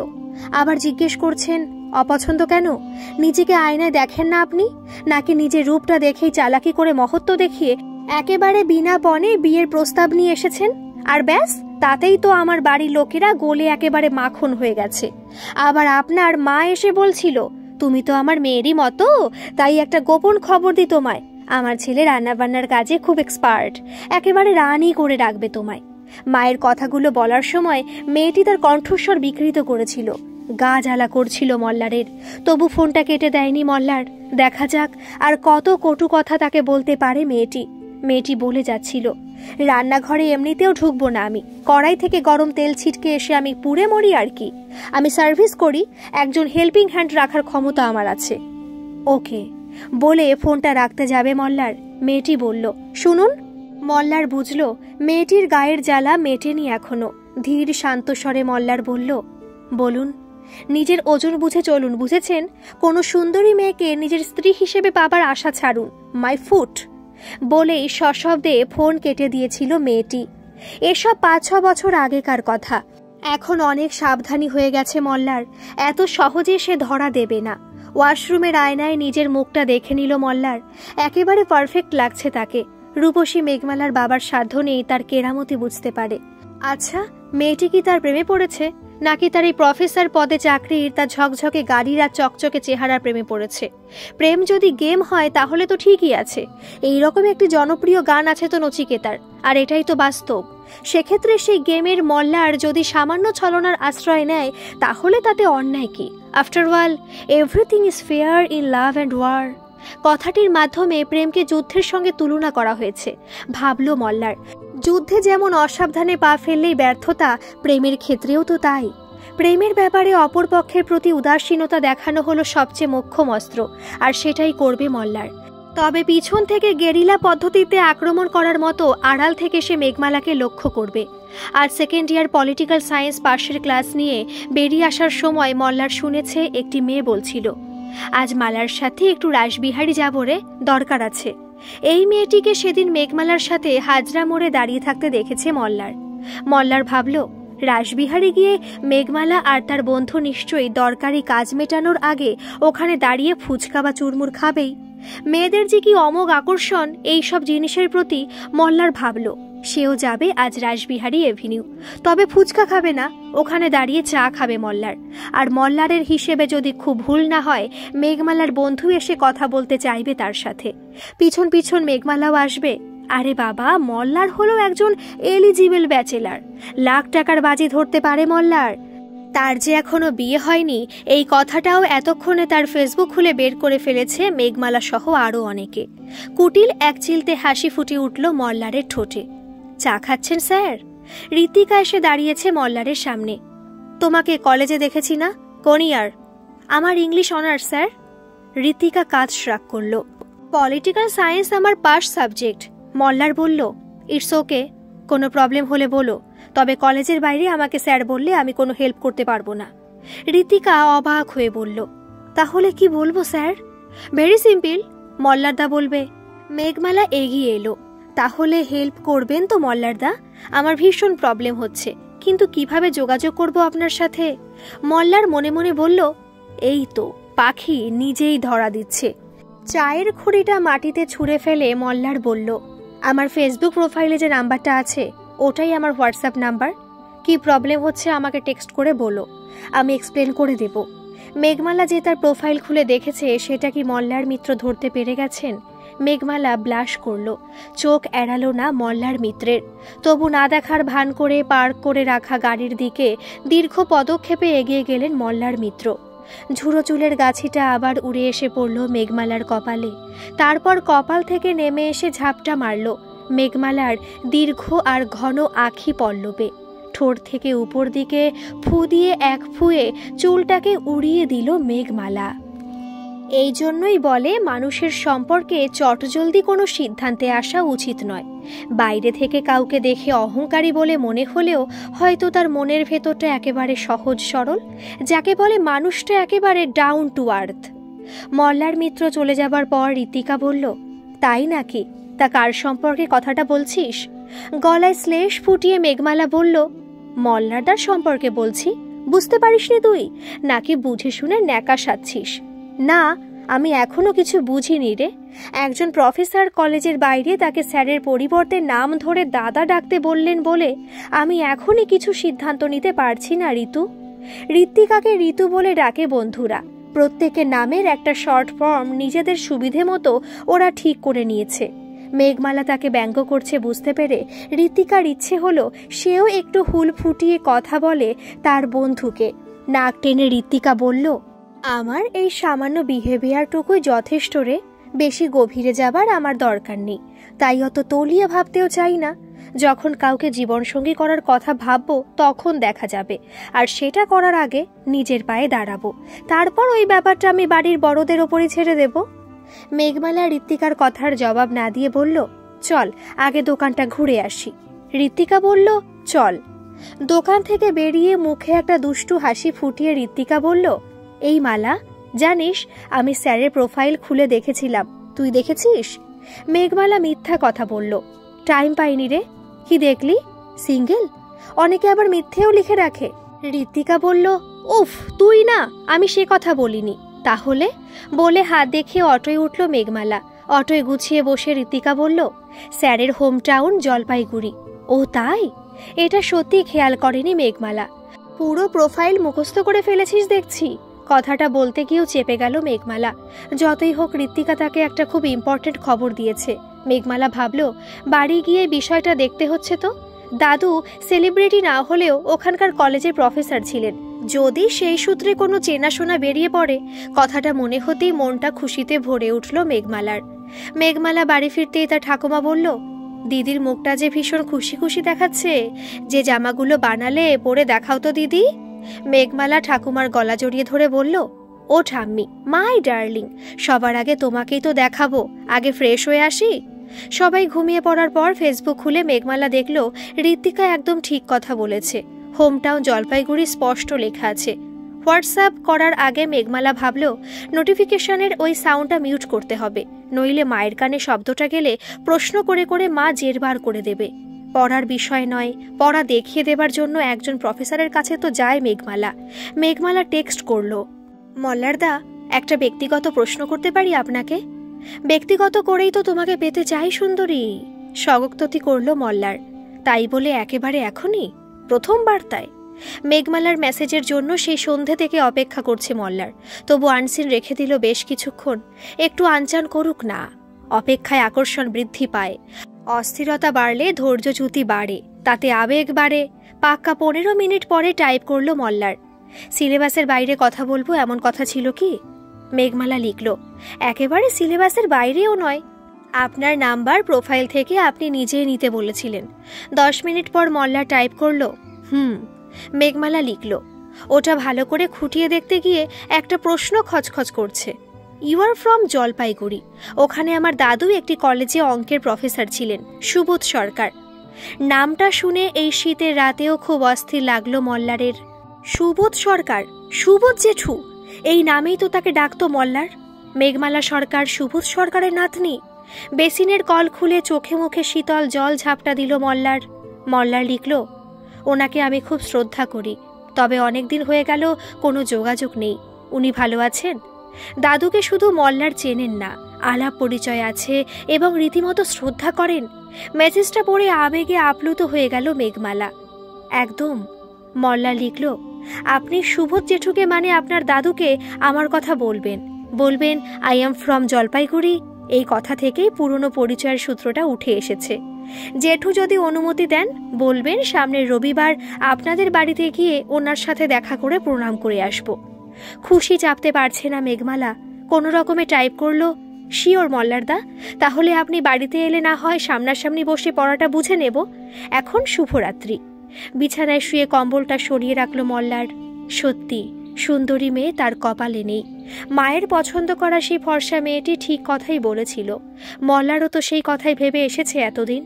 আবার জিজ্ঞেস করছেন অপছন্দ কেন? নিজেকে আয়নায় দেখেন না আপনি? নাকি নিজের রূপটা দেখেই চালাকি করে মহত্ব দেখিয়ে একেবারে বিনা পণে বিয়ের প্রস্তাব নিয়ে এসেছেন? আর ব্যাস, তাতেই তো আমার বাড়ির লোকেরা গলে একেবারে মাখন হয়ে গেছে। আবার আপনার মা এসে বলছিল, তুমি তো আমার মেয়েরই মতো, তাই একটা গোপন খবর দিই তোমায়। আমার ছেলে রান্নাবান্নার কাজে খুব এক্সপার্ট, একেবারে রানী করে রাখবে তোমায়। মায়ের কথাগুলো বলার সময় মেয়েটি তার কণ্ঠস্বর বিকৃত করেছিল। গা জ্বালা করছিল মল্লারের। তবু ফোনটা কেটে দেয়নি মল্লার। দেখা যাক আর কত কটু কথা তাকে বলতে পারে মেয়েটি বলে যাচ্ছিল, রান্নাঘরে এমনিতেও ঢুকবো না আমি। কড়াই থেকে গরম তেল ছিটকে এসে আমি পুড়ে মরি আর কি। আমি সার্ভিস করি, একজন হেল্পিং হ্যান্ড রাখার ক্ষমতা আমার আছে। ওকে বলে ফোনটা রাখতে যাবে মল্লার। মেয়েটি বলল, শুনুন। মল্লার বুঝল মেয়েটির গায়ের জ্বালা মেটেনি এখনো। ধীর শান্ত স্বরে মল্লার বলল, বলুন। নিজের ওজন বুঝে চলুন, বুঝেছেন? কোনো সুন্দরী মেয়েকে নিজের স্ত্রী হিসেবে পাবার আশা ছাড়ুন। মাই ফুট বলেই সশব্দে ফোন কেটে দিয়েছিল মেয়েটি। এসব 5-6 বছর আগেকার কথা। এখন অনেক সাবধানী হয়ে গেছে মল্লার। এত সহজে সে ধরা দেবে না। ওয়াশরুমের আয়নায় নিজের মুখটা দেখে নিল মল্লার। একেবারে পারফেক্ট লাগছে তাকে। রূপসী মেঘমালার বাবার সাধ্য নেই তার কেরামতি বুঝতে পারে। আচ্ছা, মেয়েটি কি তার প্রেমে পড়েছে, নাকি তার এই প্রফেসর পদে চাকরির তার ঝকঝকে গাড়ির আর চকচকে চেহারার প্রেমে পড়েছে? প্রেম যদি গেম হয় তাহলে তো ঠিকই আছে। এইরকম একটি জনপ্রিয় গান আছে তো নচিকেতার, আর এটাই তো বাস্তব। সেক্ষেত্রে সেই গেমের মল্লার যদি সামান্য ছলনার আশ্রয় নেয় তাহলে তাতে অন্যায় কি? After all, everything is fair in love and war. কথাটির মাধ্যমে প্রেমকে যুদ্ধের সঙ্গে তুলনা করা হয়েছে। ভাবল মল্লার, যুদ্ধে যেমন অসাবধানে পা ফেললেই ব্যর্থতা, প্রেমের ক্ষেত্রেও তো তাই। প্রেমের ব্যাপারে অপর পক্ষের প্রতি উদাসীনতা দেখানো হলো সবচেয়ে মোক্ষম অস্ত্র, আর সেটাই করবে মল্লার। তবে পিছন থেকে গেরিলা পদ্ধতিতে আক্রমণ করার মতো আড়াল থেকে সে মেঘমালাকে লক্ষ্য করবে। আর সেকেন্ড ইয়ার পলিটিক্যাল সায়েন্স পাশের ক্লাস নিয়ে বেরিয়ে আসার সময় মল্লার শুনেছে একটি মেয়ে বলছিল, আজ মালার সাথে একটু রাসবিহারী যাব রে, দরকার আছে। এই মেয়েটিকে সেদিন মেঘমালার সাথে হাজরা মোড়ে দাঁড়িয়ে থাকতে দেখেছে মল্লার। মল্লার ভাবল, রাসবিহারী গিয়ে মেঘমালা আর তার বন্ধু নিশ্চয়ই দরকারি কাজ মেটানোর আগে ওখানে দাঁড়িয়ে ফুচকা বা চুরমুর খাবেই। মেয়েদের যে কি অমোঘ আকর্ষণ এই সব জিনিসের প্রতি মল্লার ভাবল। সেও যাবে আজ রাসবিহারী এভিনিউ, তবে ফুচকা খাবে না, ওখানে দাঁড়িয়ে চা খাবে মল্লার। আর মল্লারের হিসেবে যদি খুব ভুল না হয়, মেঘমালার বন্ধু এসে কথা বলতে চাইবে তার সাথে। পিছন পিছন মেঘমালাও আসবে। আরে বাবা, মল্লার হলো একজন এলিজিবল ব্যাচেলার, লাখ টাকার বাজি ধরতে পারে মল্লার। তার যে এখনো বিয়ে হয়নি এই কথাটাও এতক্ষণে তার ফেসবুক খুলে বের করে ফেলেছে মেঘমালা সহ আরও অনেকে। কুটিল এক চিলতে হাসি ফুটে উঠল মল্লারের ঠোঁটে। চা খাচ্ছেন স্যার? ঋতিকা এসে দাঁড়িয়েছে মল্লারের সামনে। তোমাকে কলেজে দেখেছি না, কোন ইয়ার? আমার ইংলিশ অনার্স স্যার। ঋতিকা কাজ শ্রাক করল। পলিটিক্যাল সায়েন্স আমার পাস সাবজেক্ট। মল্লার বলল, ইটস ওকে, কোনো প্রবলেম হলে বলো, তবে কলেজের বাইরে আমাকে স্যার বললে আমি কোনো হেল্প করতে পারবো না। ঋতিকা অবাক হয়ে বলল, তাহলে কি বলবো স্যার? ভেরি সিম্পল, মল্লারদা বলবে। মেঘমালা এগিয়ে এলো। তাহলে হেল্প করবেন তো মল্লারদা? আমার ভীষণ প্রবলেম হচ্ছে, কিন্তু কিভাবে যোগাযোগ করব আপনার সাথে? মল্লার মনে মনে বলল, এই তো পাখি নিজেই ধরা দিচ্ছে। চায়ের খুঁড়িটা মাটিতে ছুঁড়ে ফেলে মল্লার বলল, আমার ফেসবুক প্রোফাইলে যে নাম্বারটা আছে ওটাই আমার হোয়াটসঅ্যাপ নাম্বার। কি প্রবলেম হচ্ছে আমাকে টেক্সট করে বলো, আমি এক্সপ্লেন করে দেব। মেঘমালা যে তার প্রোফাইল খুলে দেখেছে সেটা কি মল্লার মিত্র ধরতে পেরে গেছেন? মেঘমালা ব্লাশ করল, চোখ এড়ালো না মল্লার মিত্রের। তবু না দেখার ভান করে পার্ক করে রাখা গাড়ির দিকে দীর্ঘ পদক্ষেপে এগিয়ে গেলেন মল্লার মিত্র। ঝুড়ো চুলের গাছিটা আবার উড়ে এসে পড়ল মেঘমালার কপালে। তারপর কপাল থেকে নেমে এসে ঝাপটা মারল মেঘমালার দীর্ঘ আর ঘন আখি পল্লবে। ঠোঁট থেকে উপর দিকে ফু দিয়ে এক ফুয়ে চুলটাকে উড়িয়ে দিল মেঘমালা। এই জন্যই বলে মানুষের সম্পর্কে চটজলদি কোনো সিদ্ধান্তে আসা উচিত নয়। বাইরে থেকে কাউকে দেখে অহংকারী বলে মনে হলেও হয়তো তার মনের ভেতরটা একেবারে সহজ সরল, যাকে বলে মানুষটা একেবারে ডাউন টু আর্থ। মল্লার মিত্র চলে যাবার পর ঋতিকা বলল, তাই নাকি? তা কার সম্পর্কে কথাটা বলছিস? গলায় শ্লেষ ফুটিয়ে মেঘমালা বলল, মল্লারদার সম্পর্কে বলছি। বুঝতে পারিসনি তুই? নাকি বুঝে শুনে ন্যাকা সাচ্ছিস? না, আমি এখনো কিছু বুঝিনি রে। একজন প্রফেসর কলেজের বাইরে তাকে স্যারের পরিবর্তে নাম ধরে দাদা ডাকতে বললেন বলে আমি এখনই কিছু সিদ্ধান্ত নিতে পারছি না ঋতু। ঋতিকাকে ঋতু বলে ডাকে বন্ধুরা। প্রত্যেকের নামের একটা শর্ট ফর্ম নিজেদের সুবিধে মতো ওরা ঠিক করে নিয়েছে। মেঘমালা তাকে ব্যঙ্গ করছে বুঝতে পেরে ঋতিকার ইচ্ছে হলো সেও একটু হুল ফুটিয়ে কথা বলে তার বন্ধুকে। নাক টেনে ঋতিকা বলল, আমার এই সামান্য বিহেভিয়ারটুকুই যথেষ্ট রে, বেশি গভীরে যাবার আমার দরকার নেই। তাই অত তলিয়ে ভাবতেও চাই না। যখন কাউকে জীবনসঙ্গী করার কথা ভাববো তখন দেখা যাবে, আর সেটা করার আগে নিজের পায়ে দাঁড়াবো। তারপর ওই ব্যাপারটা আমি বাড়ির বড়দের ওপরই ছেড়ে দেব। মেঘমালা ঋতিকার কথার জবাব না দিয়ে বলল, চল আগে দোকানটা ঘুরে আসি। ঋতিকা বলল, চল। দোকান থেকে বেরিয়ে মুখে একটা দুষ্টু হাসি ফুটিয়ে ঋতিকা বলল, এই মালা, জানিস আমি স্যারের প্রোফাইল খুলে দেখেছিলাম, তুই দেখেছিস? মেঘমালা মিথ্যা কথা বলল, টাইম পাইনি রে। কি দেখলি? সিঙ্গেল? অনেকে আবার মিথ্যেও লিখে রাখে। ঋতিকা বলল, উফ তুই না, আমি সে কথা বলিনি। তাহলে? বলে হাত দেখিয়ে অটোয় উঠল মেঘমালা। অটোয় গুছিয়ে বসে ঋতিকা বলল, স্যারের হোম টাউন জলপাইগুড়ি। ও তাই? এটা সত্যি খেয়াল করেনি মেঘমালা। পুরো প্রোফাইল মুখস্থ করে ফেলেছিস দেখছি। কথাটা বলতে গিয়েও চেপে গেল মেঘমালা। যতই হোক ঋতিকা তাকে একটা খুব ইম্পর্টেন্ট খবর দিয়েছে। মেঘমালা ভাবল, বাড়ি গিয়ে বিষয়টা দেখতে হচ্ছে তো। দাদু সেলিব্রিটি না হলেও ওখানকার কলেজের প্রফেসর ছিলেন। যদি সেই সূত্রে কোনো চেনাশোনা বেরিয়ে পড়ে, কথাটা মনে হতেই মনটা খুশিতে ভরে উঠল মেঘমালার। মেঘমালা বাড়ি ফিরতেই তার ঠাকুমা বলল, দিদির মুখটা যে ভীষণ খুশি খুশি দেখাচ্ছে। যে জামাগুলো বানালে পরে দেখাও তো দিদি। মেঘমালা ঠাকুমার গলা জড়িয়ে ধরে বলল, ও ঠাম্মি, মাই ডার্লিং, সবার আগে তোমাকেই তো দেখাবো, আগে ফ্রেশ হয়ে আসি। সবাই ঘুমিয়ে পড়ার পর ফেসবুক খুলে মেঘমালা দেখল ঋতিকা একদম ঠিক কথা বলেছে। হোমটাউন জলপাইগুড়ি স্পষ্ট লেখা আছে। হোয়াটসঅ্যাপ করার আগে মেঘমালা ভাবল নোটিফিকেশনের ওই সাউন্ডটা মিউট করতে হবে, নইলে মায়ের কানে শব্দটা গেলে প্রশ্ন করে করে মা জেরবার করে দেবে। পড়ার বিষয় নয়, পড়া দেখিয়ে দেবার জন্য একজন প্রফেসরের কাছে তো যায় মেঘমালা। মেঘমালা টেক্সট করল, মল্লারদা, একটা ব্যক্তিগত প্রশ্ন করতে পারি আপনাকে? ব্যক্তিগত করেই তো তোমাকে পেতে চাই সুন্দরী, স্বগতোক্তি করল মল্লার। তাই বলে একেবারে এখনই, প্রথম বার্তায়? মেঘমালার মেসেজের জন্য সেই সন্ধে থেকে অপেক্ষা করছে মল্লার, তবু আনসিন রেখে দিল বেশ কিছুক্ষণ। একটু আনচান করুক না। অপেক্ষায় আকর্ষণ বৃদ্ধি পায়, অস্থিরতা বাড়লে ধৈর্যচ্যুতি বাড়ে, তাতে আবেগ বাড়ে। পাক্কা 15 মিনিট পরে টাইপ করল মল্লার, সিলেবাসের বাইরে কথা বলবো এমন কথা ছিল কি? মেঘমালা লিখল, একেবারে সিলেবাসের বাইরেও নয়, আপনার নাম্বার প্রোফাইল থেকে আপনি নিজেই নিতে বলেছিলেন। 10 মিনিট পর মল্লার টাইপ করল, মেঘমালা লিখল, ওটা ভালো করে খুঁটিয়ে দেখতে গিয়ে একটা প্রশ্ন খচখচ করছে। You are from Jalpaiguri. ওখানে আমার দাদু একটি কলেজে অঙ্কের প্রফেসর ছিলেন, সুবোধ সরকার। নামটা শুনে এই শীতের রাতেও খুব অস্থির লাগলো মল্লারের। সুবোধ সরকার, সুবোধ জেঠু, এই নামেই তো তাকে ডাকতো মল্লার। মেঘমালা সরকার সুবোধ সরকারের নাতনি। বেসিনের কল খুলে চোখে মুখে শীতল জল ঝাপটা দিল মল্লার। মল্লার লিখল, ওনাকে আমি খুব শ্রদ্ধা করি, তবে অনেকদিন হয়ে গেল কোনো যোগাযোগ নেই। উনি ভালো আছেন? দাদুকে শুধু মল্লার চেনেন না, আলাপ পরিচয় আছে এবং রীতিমতো শ্রদ্ধা করেন। মেসেজটা পড়ে আবেগে আপ্লুত হয়ে গেল মেঘমালা। একদম। মল্লার লিখল, আপনি সুবোধ জেঠুকে মানে আপনার দাদুকে আমার কথা বলবেন, বলবেন আই এম ফ্রম জলপাইগুড়ি। এই কথা থেকেই পুরনো পরিচয়ের সূত্রটা উঠে এসেছে। জেঠু যদি অনুমতি দেন বলবেন সামনের রবিবার আপনাদের বাড়িতে গিয়ে ওনার সাথে দেখা করে প্রণাম করে আসব। খুশি চাপতে পারছে না মেঘমালা, কোনো রকমে টাইপ করল, শিওর মল্লারদা, তাহলে আপনি বাড়িতে এলে না হয় সামনাসামনি বসে পড়াটা বুঝে নেব। এখন শুভরাত্রি। বিছানায় শুয়ে কম্বলটা সরিয়ে রাখল মল্লার। সত্যি সুন্দরী মেয়ে তার কপালে নেই। মায়ের পছন্দ করা সেই ফর্সা মেয়েটি ঠিক কথাই বলেছিল। মল্লারও তো সেই কথাই ভেবে এসেছে এতদিন।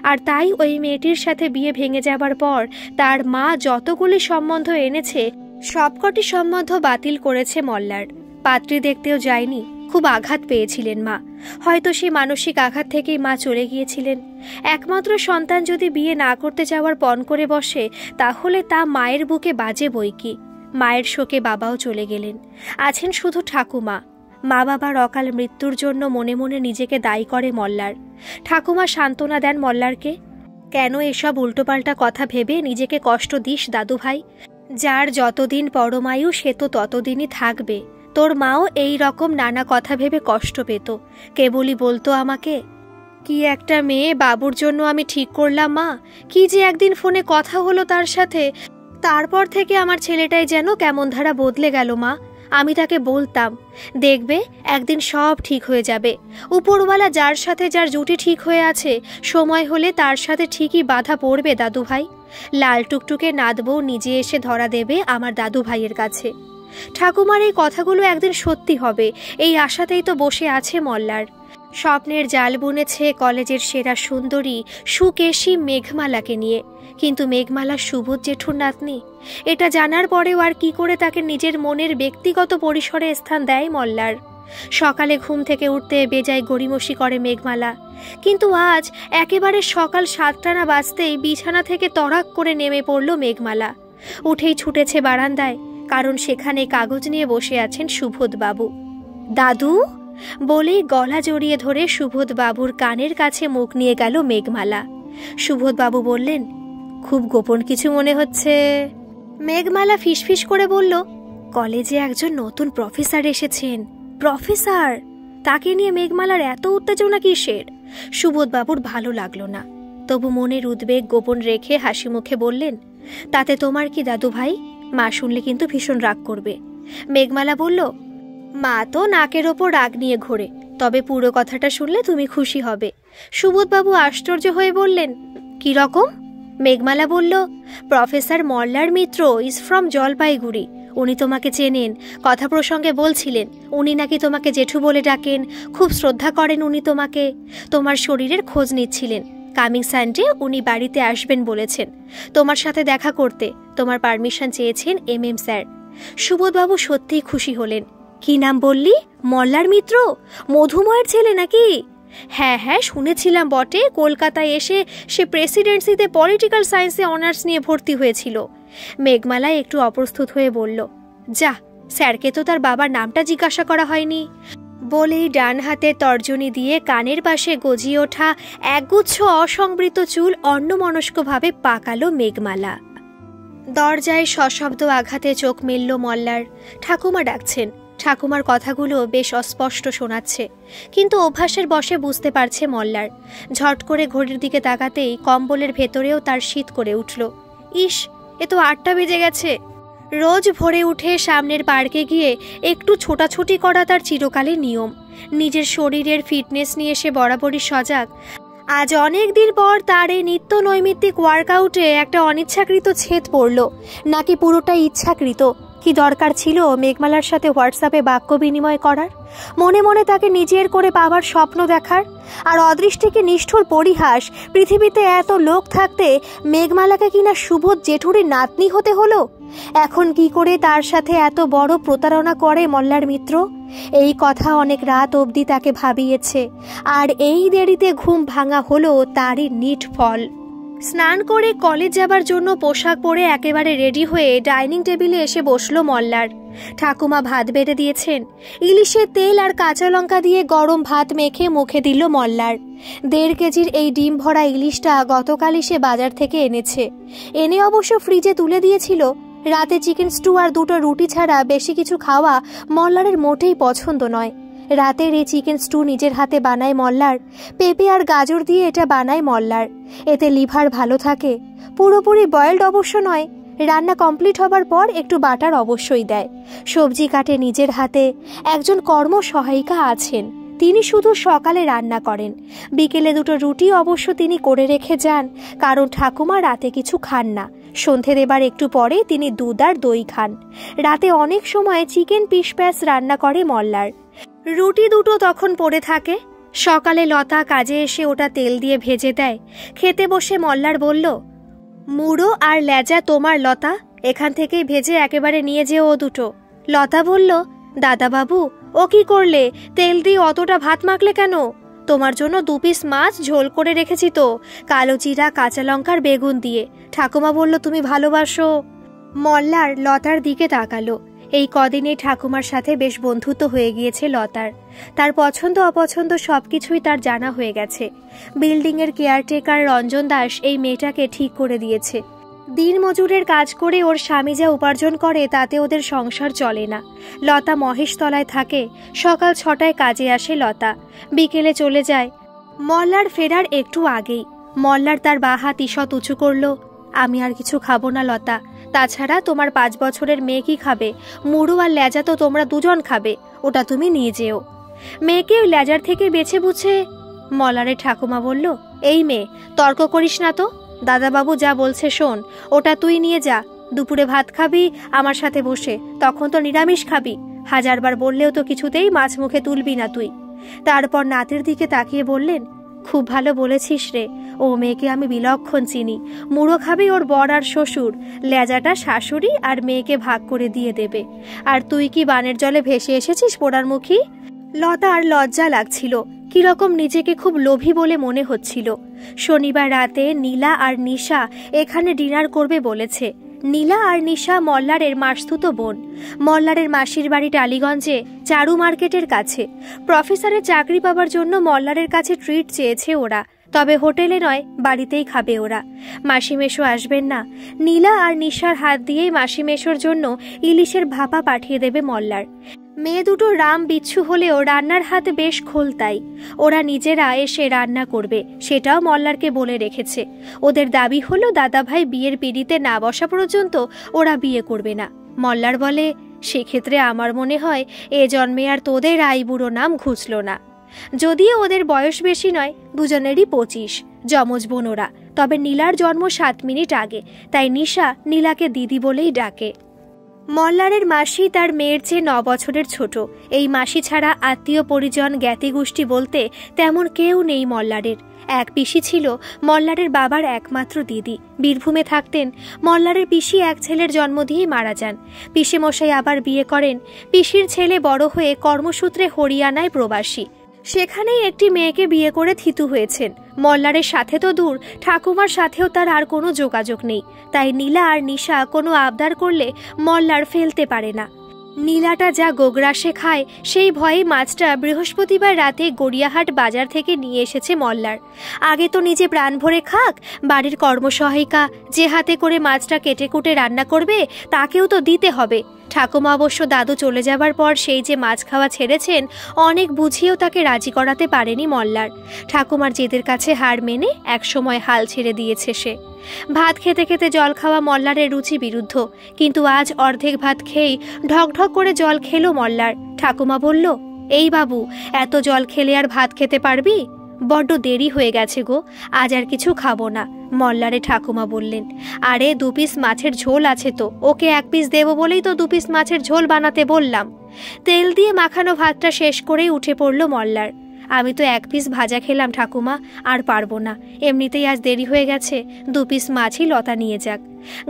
আর তাই ওই মেয়েটির সাথে বিয়ে ভেঙে যাবার পর তার মা যতগুলি সম্বন্ধ এনেছে সবকটি সম্বন্ধ বাতিল করেছে মল্লার। পাত্রী দেখতেও যায়নি। খুব আঘাত পেয়েছিলেন মা। হয়তো সেই মানসিক আঘাত থেকেই মা চলে গিয়েছিলেন। একমাত্র সন্তান যদি বিয়ে না করতে যাওয়ার পণ করে বসে তাহলে তা মায়ের বুকে বাজে বই কি। মায়ের শোকে বাবাও চলে গেলেন। আছেন শুধু ঠাকুমা। মা বাবার অকাল মৃত্যুর জন্য মনে মনে নিজেকে দায়ী করে মল্লার। ঠাকুমা সান্ত্বনা দেন মল্লারকে, কেন এসব উল্টোপাল্টা কথা ভেবে নিজেকে কষ্ট দিস দাদু ভাই? যার যতদিন পরমায়ু সে তো ততদিনই থাকবে। তোর মাও এই রকম নানা কথা ভেবে কষ্ট পেত, কেবলই বলতো আমাকে, কি একটা মেয়ে বাবুর জন্য আমি ঠিক করলাম মা। কি যে একদিন ফোনে কথা হলো তার সাথে, তারপর থেকে আমার ছেলেটাই যেন কেমন ধারা বদলে গেল মা। আমি তাকে বলতাম, দেখবে একদিন সব ঠিক হয়ে যাবে। উপরওয়ালা যার সাথে যার জুটি ঠিক হয়ে আছে, সময় হলে তার সাথে ঠিকই বাধা পড়বে দাদু ভাই। লাল টুকটুকে নাদবউ নিজে এসে ধরা দেবে আমার দাদু ভাইয়ের কাছে। ঠাকুমার এই কথাগুলো একদিন সত্যি হবে, এই আশাতেই তো বসে আছে মল্লার। স্বপ্নের জাল বুনেছে কলেজের সেরা সুন্দরী সুকেশী মেঘমালাকে নিয়ে। কিন্তু মেঘমালা সুবোধ জেঠুর নাতনি। এটা জানার পরেও আর কি করে তাকে নিজের মনের ব্যক্তিগত পরিসরে স্থান দেয় মল্লার। সকালে ঘুম থেকে উঠতে বেজায় গড়িমসি করে মেঘমালা। কিন্তু আজ একেবারে সকাল 7টা না বাজতেই বিছানা থেকে তড়াক করে নেমে পড়ল মেঘমালা। উঠেই ছুটেছে বারান্দায়, কারণ সেখানে কাগজ নিয়ে বসে আছেন সুবোধ বাবু। দাদু বলেই গলা জড়িয়ে ধরে সুবোধ বাবুর কানের কাছে মুখ নিয়ে গেল মেঘমালা। সুবোধ বাবু বললেন, খুব গোপন কিছু মনে হচ্ছে। মেঘমালা ফিসফিস করে বলল, কলেজে একজন নতুন প্রফেসর এসেছেন। প্রফেসর? তাকে নিয়ে মেঘমালার এত উত্তেজনা কিসের? সুবোধ বাবুর ভালো লাগলো না, তবু মনের উদ্বেগ গোপন রেখে হাসি মুখে বললেন, তাতে তোমার কি দাদু ভাই? মা শুনলে কিন্তু ভীষণ রাগ করবে। মেঘমালা বলল, মা তো নাকের ওপর রাগ নিয়ে ঘোরে, তবে পুরো কথাটা শুনলে তুমি খুশি হবে। সুবোধ বাবু আশ্চর্য হয়ে বললেন, কি রকম? মেঘমালা বলল, professor Mallar Mitra is from Jalpaiguri. উনি তোমাকে চেনেন, কথা প্রসঙ্গে বলছিলেন উনি নাকি তোমাকে জেঠু বলে ডাকেন, খুব শ্রদ্ধা করেন উনি তোমাকে। তোমার শরীরের খোঁজ নিচ্ছিলেন। কামিং সানডে উনি বাড়িতে আসবেন বলেছেন তোমার সাথে দেখা করতে। তোমার পারমিশন চেয়েছেন MM স্যার। সুবোধবাবু সত্যিই খুশি হলেন। কি নাম বললি? মল্লার মিত্র? মধুময়ের ছেলে নাকি? হ্যাঁ হ্যাঁ, শুনেছিলাম বটে। কলকাতায় এসে সে প্রেসিডেন্সিতে পলিটিক্যাল সায়েন্সে অনার্স নিয়ে ভর্তি হয়েছিল। মেঘমালা একটু অপ্রস্তুত হয়ে বলল, যা, স্যারকে তো তার বাবার নামটা জিজ্ঞাসা করা হয়নি। বলেই ডান হাতে তর্জনী দিয়ে কানের পাশে গজিয়ে ওঠা একগুচ্ছ অসংবৃত চুল অন্যমনস্কভাবে পাকালো মেঘমালা। দরজায় সশব্দ আঘাতে চোখ মেলল মল্লার। ঠাকুমা ডাকছেন। ঠাকুমার কথাগুলো বেশ অস্পষ্ট শোনাচ্ছে, কিন্তু অভ্যাসের বশে বুঝতে পারছে মল্লার। ঝট করে ঘড়ির দিকে তাকাতেই কম্বলের ভেতরেও তার শীত করে উঠল। ইস, এ তো 8টা বেজে গেছে। রোজ ভোরে উঠে সামনের পার্কে গিয়ে একটু ছোটাছুটি করা তার চিরকালের নিয়ম। নিজের শরীরের ফিটনেস নিয়ে সে বরাবরই সজাগ। আজ অনেক দিন পর তার এই নিত্য নৈমিত্তিক ওয়ার্কআউটে একটা অনিচ্ছাকৃত ছেদ পড়ল, নাকি পুরোটাই ইচ্ছাকৃত? কি দরকার ছিল মেঘমালার সাথে হোয়াটসঅ্যাপে বাক্য বিনিময় করার, মনে মনে তাকে নিজের করে পাবার স্বপ্ন দেখার? আর অদৃষ্টিকে নিষ্ঠুর পরিহাস, পৃথিবীতে এত লোক থাকতে মেঘমালাকে কিনা সুবোধ জেঠুরির নাতনি হতে হলো। এখন কি করে তার সাথে এত বড় প্রতারণা করে মল্লার মিত্র? এই কথা অনেক রাত অবধি তাকে ভাবিয়েছে, আর এই দেরিতে ঘুম ভাঙা হলো তারই নিট ফল। স্নান করে কলেজ যাবার জন্য পোশাক পরে একেবারে রেডি হয়ে ডাইনিং টেবিলে এসে বসলো মল্লার। ঠাকুমা ভাত বেড়ে দিয়েছেন। ইলিশের তেল আর কাঁচা লঙ্কা দিয়ে গরম ভাত মেখে মুখে দিল মল্লার। 1.5 কেজির এই ডিম ভরা ইলিশটা গতকালই সে বাজার থেকে এনেছে। এনে অবশ্য ফ্রিজে তুলে দিয়েছিল। রাতে চিকেন স্টু আর 2টো রুটি ছাড়া বেশি কিছু খাওয়া মল্লারের মোটেই পছন্দ নয়। রাতের এই চিকেন স্টু নিজের হাতে বানায় মল্লার। পেঁপে আর গাজর দিয়ে এটা বানায় মল্লার। এতে লিভার ভালো থাকে। পুরোপুরি বয়েলড অবশ্য নয়। রান্না কমপ্লিট হবার পর একটু বাটার অবশ্যই দেয়। সবজি কাটে নিজের হাতে। একজন কর্মসহায়িকা আছেন, তিনি শুধু সকালে রান্না করেন। বিকেলে 2টো রুটি অবশ্য তিনি করে রেখে যান, কারণ ঠাকুমা রাতে কিছু খান না। সন্ধে দেবার একটু পরে তিনি দুধ আর দই খান। রাতে অনেক সময় চিকেন পিস প্যাস রান্না করে মল্লার। রুটি 2টো তখন পড়ে থাকে। সকালে লতা কাজে এসে ওটা তেল দিয়ে ভেজে দেয়। খেতে বসে মল্লার বলল, মুড়ো আর লেজা তোমার লতা, এখান থেকেই ভেজে একেবারে নিয়ে যেও ও 2টো। লতা বলল, দাদাবাবু, ও কি করলে? তেল দিয়ে অতটা ভাত মাখলে কেন? তোমার জন্য 2 পিস মাছ ঝোল করে রেখেছি তো, কালো জিরা, কাঁচা লঙ্কার বেগুন দিয়ে। ঠাকুমা বলল তুমি ভালোবাসো। মল্লার লতার দিকে তাকালো। এই কদিনে ঠাকুমার সাথে বেশ বন্ধুত্ব হয়ে গিয়েছে লতার। তার পছন্দ অপছন্দ সবকিছুই তার জানা হয়ে গেছে। বিল্ডিংয়ের কেয়ারটেকার রঞ্জন দাস এই মেয়েটাকে ঠিক করে দিয়েছে। দিন মজুরের কাজ করে ওর স্বামী যা উপার্জন করে তাতে ওদের সংসার চলে না। লতা মহেশতলায় থাকে। সকাল 6টায় কাজে আসে লতা, বিকেলে চলে যায়। মল্লার ফেরার একটু আগেই মল্লার তার বাঁ হাত ঈষৎ উঁচু করল। আমি আর কিছু খাবো না লতা। তাছাড়া তোমার 5 বছরের মেয়ে কি খাবে? মুড়ো আর লেজা তো তোমরা 2জন খাবে, ওটা তুমি নিয়ে যেও। মেয়েকে লেজার থেকে বেছে বুঝে মল্লারের ঠাকুমা বলল, এই মেয়ে, তর্ক করিস না তো। দাদাবাবু যা বলছে শোন, ওটা তুই নিয়ে যা। দুপুরে ভাত খাবি আমার সাথে বসে, তখন তো নিরামিষ খাবি। 1000 বার বললেও তো কিছুতেই মাছ মুখে তুলবি না তুই। তারপর নাতির দিকে তাকিয়ে বললেন, খুব ভালো বলেছিস রে, ও মেয়েকে আমি বিলক্ষণ চিনি। মুড়ো খাবে ওর বর আর শ্বশুর, লেজাটা শাশুড়ি আর মেয়েকে ভাগ করে দিয়ে দেবে। আর তুই কি বানের জলে ভেসে এসেছিস পোড়ার মুখী? লতার লজ্জা লাগছিল, কিরকম নিজেকে খুব লোভী বলে মনে হচ্ছিল। শনিবার রাতে নীলা আর নিশা এখানে ডিনার করবে বলেছে। নীলা আর নিশা মল্লারের মাসতুতো বোন। মল্লারের মাসির বাড়ি টালিগঞ্জে, চারু মার্কেটের কাছে। প্রফেসরের চাকরি পাবার জন্য মল্লারের কাছে ট্রিট চেয়েছে ওরা, তবে হোটেলে নয়, বাড়িতেই খাবে ওরা। মাসিমেশো আসবেন না। নীলা আর নিশার হাত দিয়েই মাসিমেশোর জন্য ইলিশের ভাপা পাঠিয়ে দেবে মল্লার। মেয়ে 2টো রাম বিচ্ছু হলেও রান্নার হাতে বেশ খোলতাই। ওরা নিজেরা এসে রান্না করবে, সেটাও মল্লারকে বলে রেখেছে। ওদের দাবি হলো দাদাভাই বিয়ের পিড়িতে না বসা পর্যন্ত ওরা বিয়ে করবে না। মল্লার বলে, সেক্ষেত্রে আমার মনে হয় এ জন্মে আর তোদের আইবুড়ো নাম ঘুচল না। যদিও ওদের বয়স বেশি নয়, দুজনেরই 25, যমজ বোন ওরা। তবে নীলার জন্ম 7 মিনিট আগে, তাই নিশা নীলাকে দিদি বলেই ডাকে। মল্লারের মাসি তার মেয়ের চেয়ে 9 বছরের ছোট। এই মাসি ছাড়া আত্মীয় পরিজন জ্ঞাতিগোষ্ঠী বলতে তেমন কেউ নেই মল্লারের। এক পিসি ছিল মল্লারের বাবার একমাত্র দিদি, বীরভূমে থাকতেন। মল্লারের পিসি এক ছেলের জন্ম দিয়েই মারা যান। পিসি মশাই আবার বিয়ে করেন। পিসির ছেলে বড় হয়ে কর্মসূত্রে হরিয়ানায় প্রবাসী, সেখানেই একটি মেয়েকে বিয়ে করে থিতু হয়েছেন। মল্লারের সাথে তো দূর, ঠাকুমার সাথেও তার আর কোনো যোগাযোগ নেই। তাই নীলা আর নিশা কোনো আবদার করলে মল্লার ফেলতে পারে না। নীলাটা যা গোগ্রাসে খায়, সেই ভয়ে মাছটা বৃহস্পতিবার রাতে গড়িয়াহাট বাজার থেকে নিয়ে এসেছে মল্লার। আগে তো নিজে প্রাণ ভরে খাক, বাড়ির কর্মসহায়িকা যে হাতে করে মাছটা কেটে কুটে রান্না করবে তাকেও তো দিতে হবে। ঠাকুমা অবশ্য দাদু চলে যাবার পর সেই যে মাছ খাওয়া ছেড়েছেন, অনেক বুঝিয়েও তাকে রাজি করাতে পারেনি মল্লার। ঠাকুমার জেদের কাছে হার মেনে একসময় হাল ছেড়ে দিয়েছে সে। ভাত খেতে খেতে জল খাওয়া মল্লারের রুচি বিরুদ্ধ, কিন্তু আজ অর্ধেক ভাত খেয়েই ঢকঢক করে জল খেলো মল্লার। ঠাকুমা বলল, এই বাবু, এত জল খেলে আর ভাত খেতে পারবি? বড্ড দেরি হয়ে গেছে গো, আজ আর কিছু খাবো না। মল্লারে ঠাকুমা বললেন, আরে 2 পিস মাছের ঝোল আছে তো, ওকে 1 পিস দেবো বলেই তো 2 পিস মাছের ঝোল বানাতে বললাম। তেল দিয়ে মাখানো ভাতটা শেষ করেই উঠে পড়ল মল্লার। আমি তো 1 পিস ভাজা খেলাম ঠাকুমা, আর পারবো না। এমনিতেই আজ দেরি হয়ে গেছে, 2 পিস মাছই লতা নিয়ে যাক।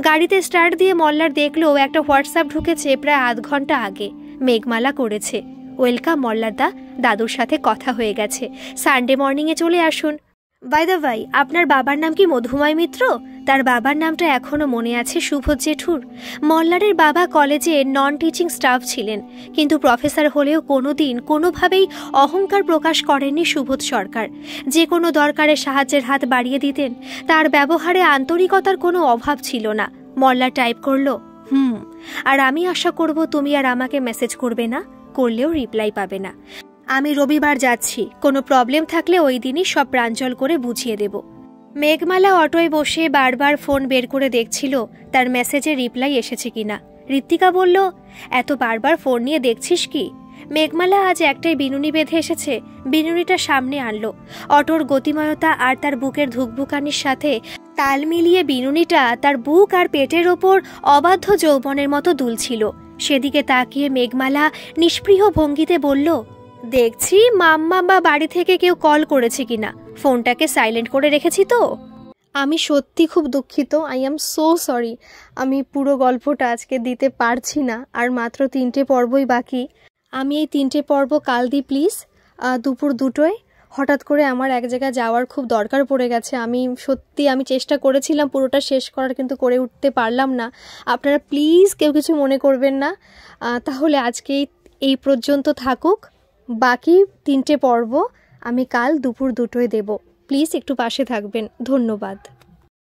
গাড়িতে স্টার্ট দিয়ে মল্লার দেখলো একটা হোয়াটসঅ্যাপ ঢুকেছে প্রায় আধ ঘন্টা আগে। মেঘমালা করেছে, ওয়েলকাম মল্লারদা, দাদুর সাথে কথা হয়ে গেছে, সানডে মর্নিংয়ে চলে আসুন। বাই দ্য ভাই, আপনার বাবার নাম কি মধুময় মিত্র? তার বাবার নামটা এখনও মনে আছে সুবোধ জেঠুর। মল্লারের বাবা কলেজে নন টিচিং স্টাফ ছিলেন, কিন্তু প্রফেসর হলেও কোনোদিন কোনোভাবেই অহংকার প্রকাশ করেননি সুবোধ সরকার। যে কোনো দরকারে সাহায্যের হাত বাড়িয়ে দিতেন। তার ব্যবহারে আন্তরিকতার কোনো অভাব ছিল না। মল্লার টাইপ করলো, আর আমি আশা করব তুমি আর আমাকে মেসেজ করবে না, করলেও রিপ্লাই পাবে না। আমি রবিবার যাচ্ছি, কোনো প্রবলেম থাকলে ওই দিনই সব প্রাঞ্জল করে বুঝিয়ে দেব। মেঘমালা অটোয় বসে বারবার ফোন বের করে দেখছিল তার মেসেজে রিপ্লাই এসেছে কিনা। ঋত্বিকা বলল, এত বারবার ফোন নিয়ে দেখছিস কি? মেঘমালা আজ একটাই বিনুনি বেঁধে এসেছে। বিনুনিটা সামনে আনলো। অটোর গতিময়তা আর তার বুকের ধুকভুকানির সাথে তাল মিলিয়ে বিনুনিটা তার বুক আর পেটের ওপর অবাধ্য যৌবনের মতো দুলছিল। সেদিকে তাকিয়ে মেঘমালা নিষ্পৃহ ভঙ্গিতে বলল, দেখছি মাম্মা বা বাড়ি থেকে কেউ কল করেছে কিনা, ফোনটাকে সাইলেন্ট করে রেখেছি তো। আমি সত্যি খুব দুঃখিত, আই এম সো সরি। আমি পুরো গল্পটা আজকে দিতে পারছি না, আর মাত্র 3টে পর্বই বাকি। আমি এই 3টে পর্ব কাল দিই প্লিজ, দুপুর 2টোয়। হঠাৎ করে আমার এক জায়গায় যাওয়ার খুব দরকার পড়ে গেছে। আমি চেষ্টা করেছিলাম পুরোটা শেষ করার, কিন্তু করে উঠতে পারলাম না। আপনারা প্লিজ কেউ কিছু মনে করবেন না। তাহলে আজকে এই পর্যন্ত থাকুক। বাকি 3টে পর্ব আমি কাল দুপুর 2টোয় দেব। প্লিজ একটু পাশে থাকবেন। ধন্যবাদ।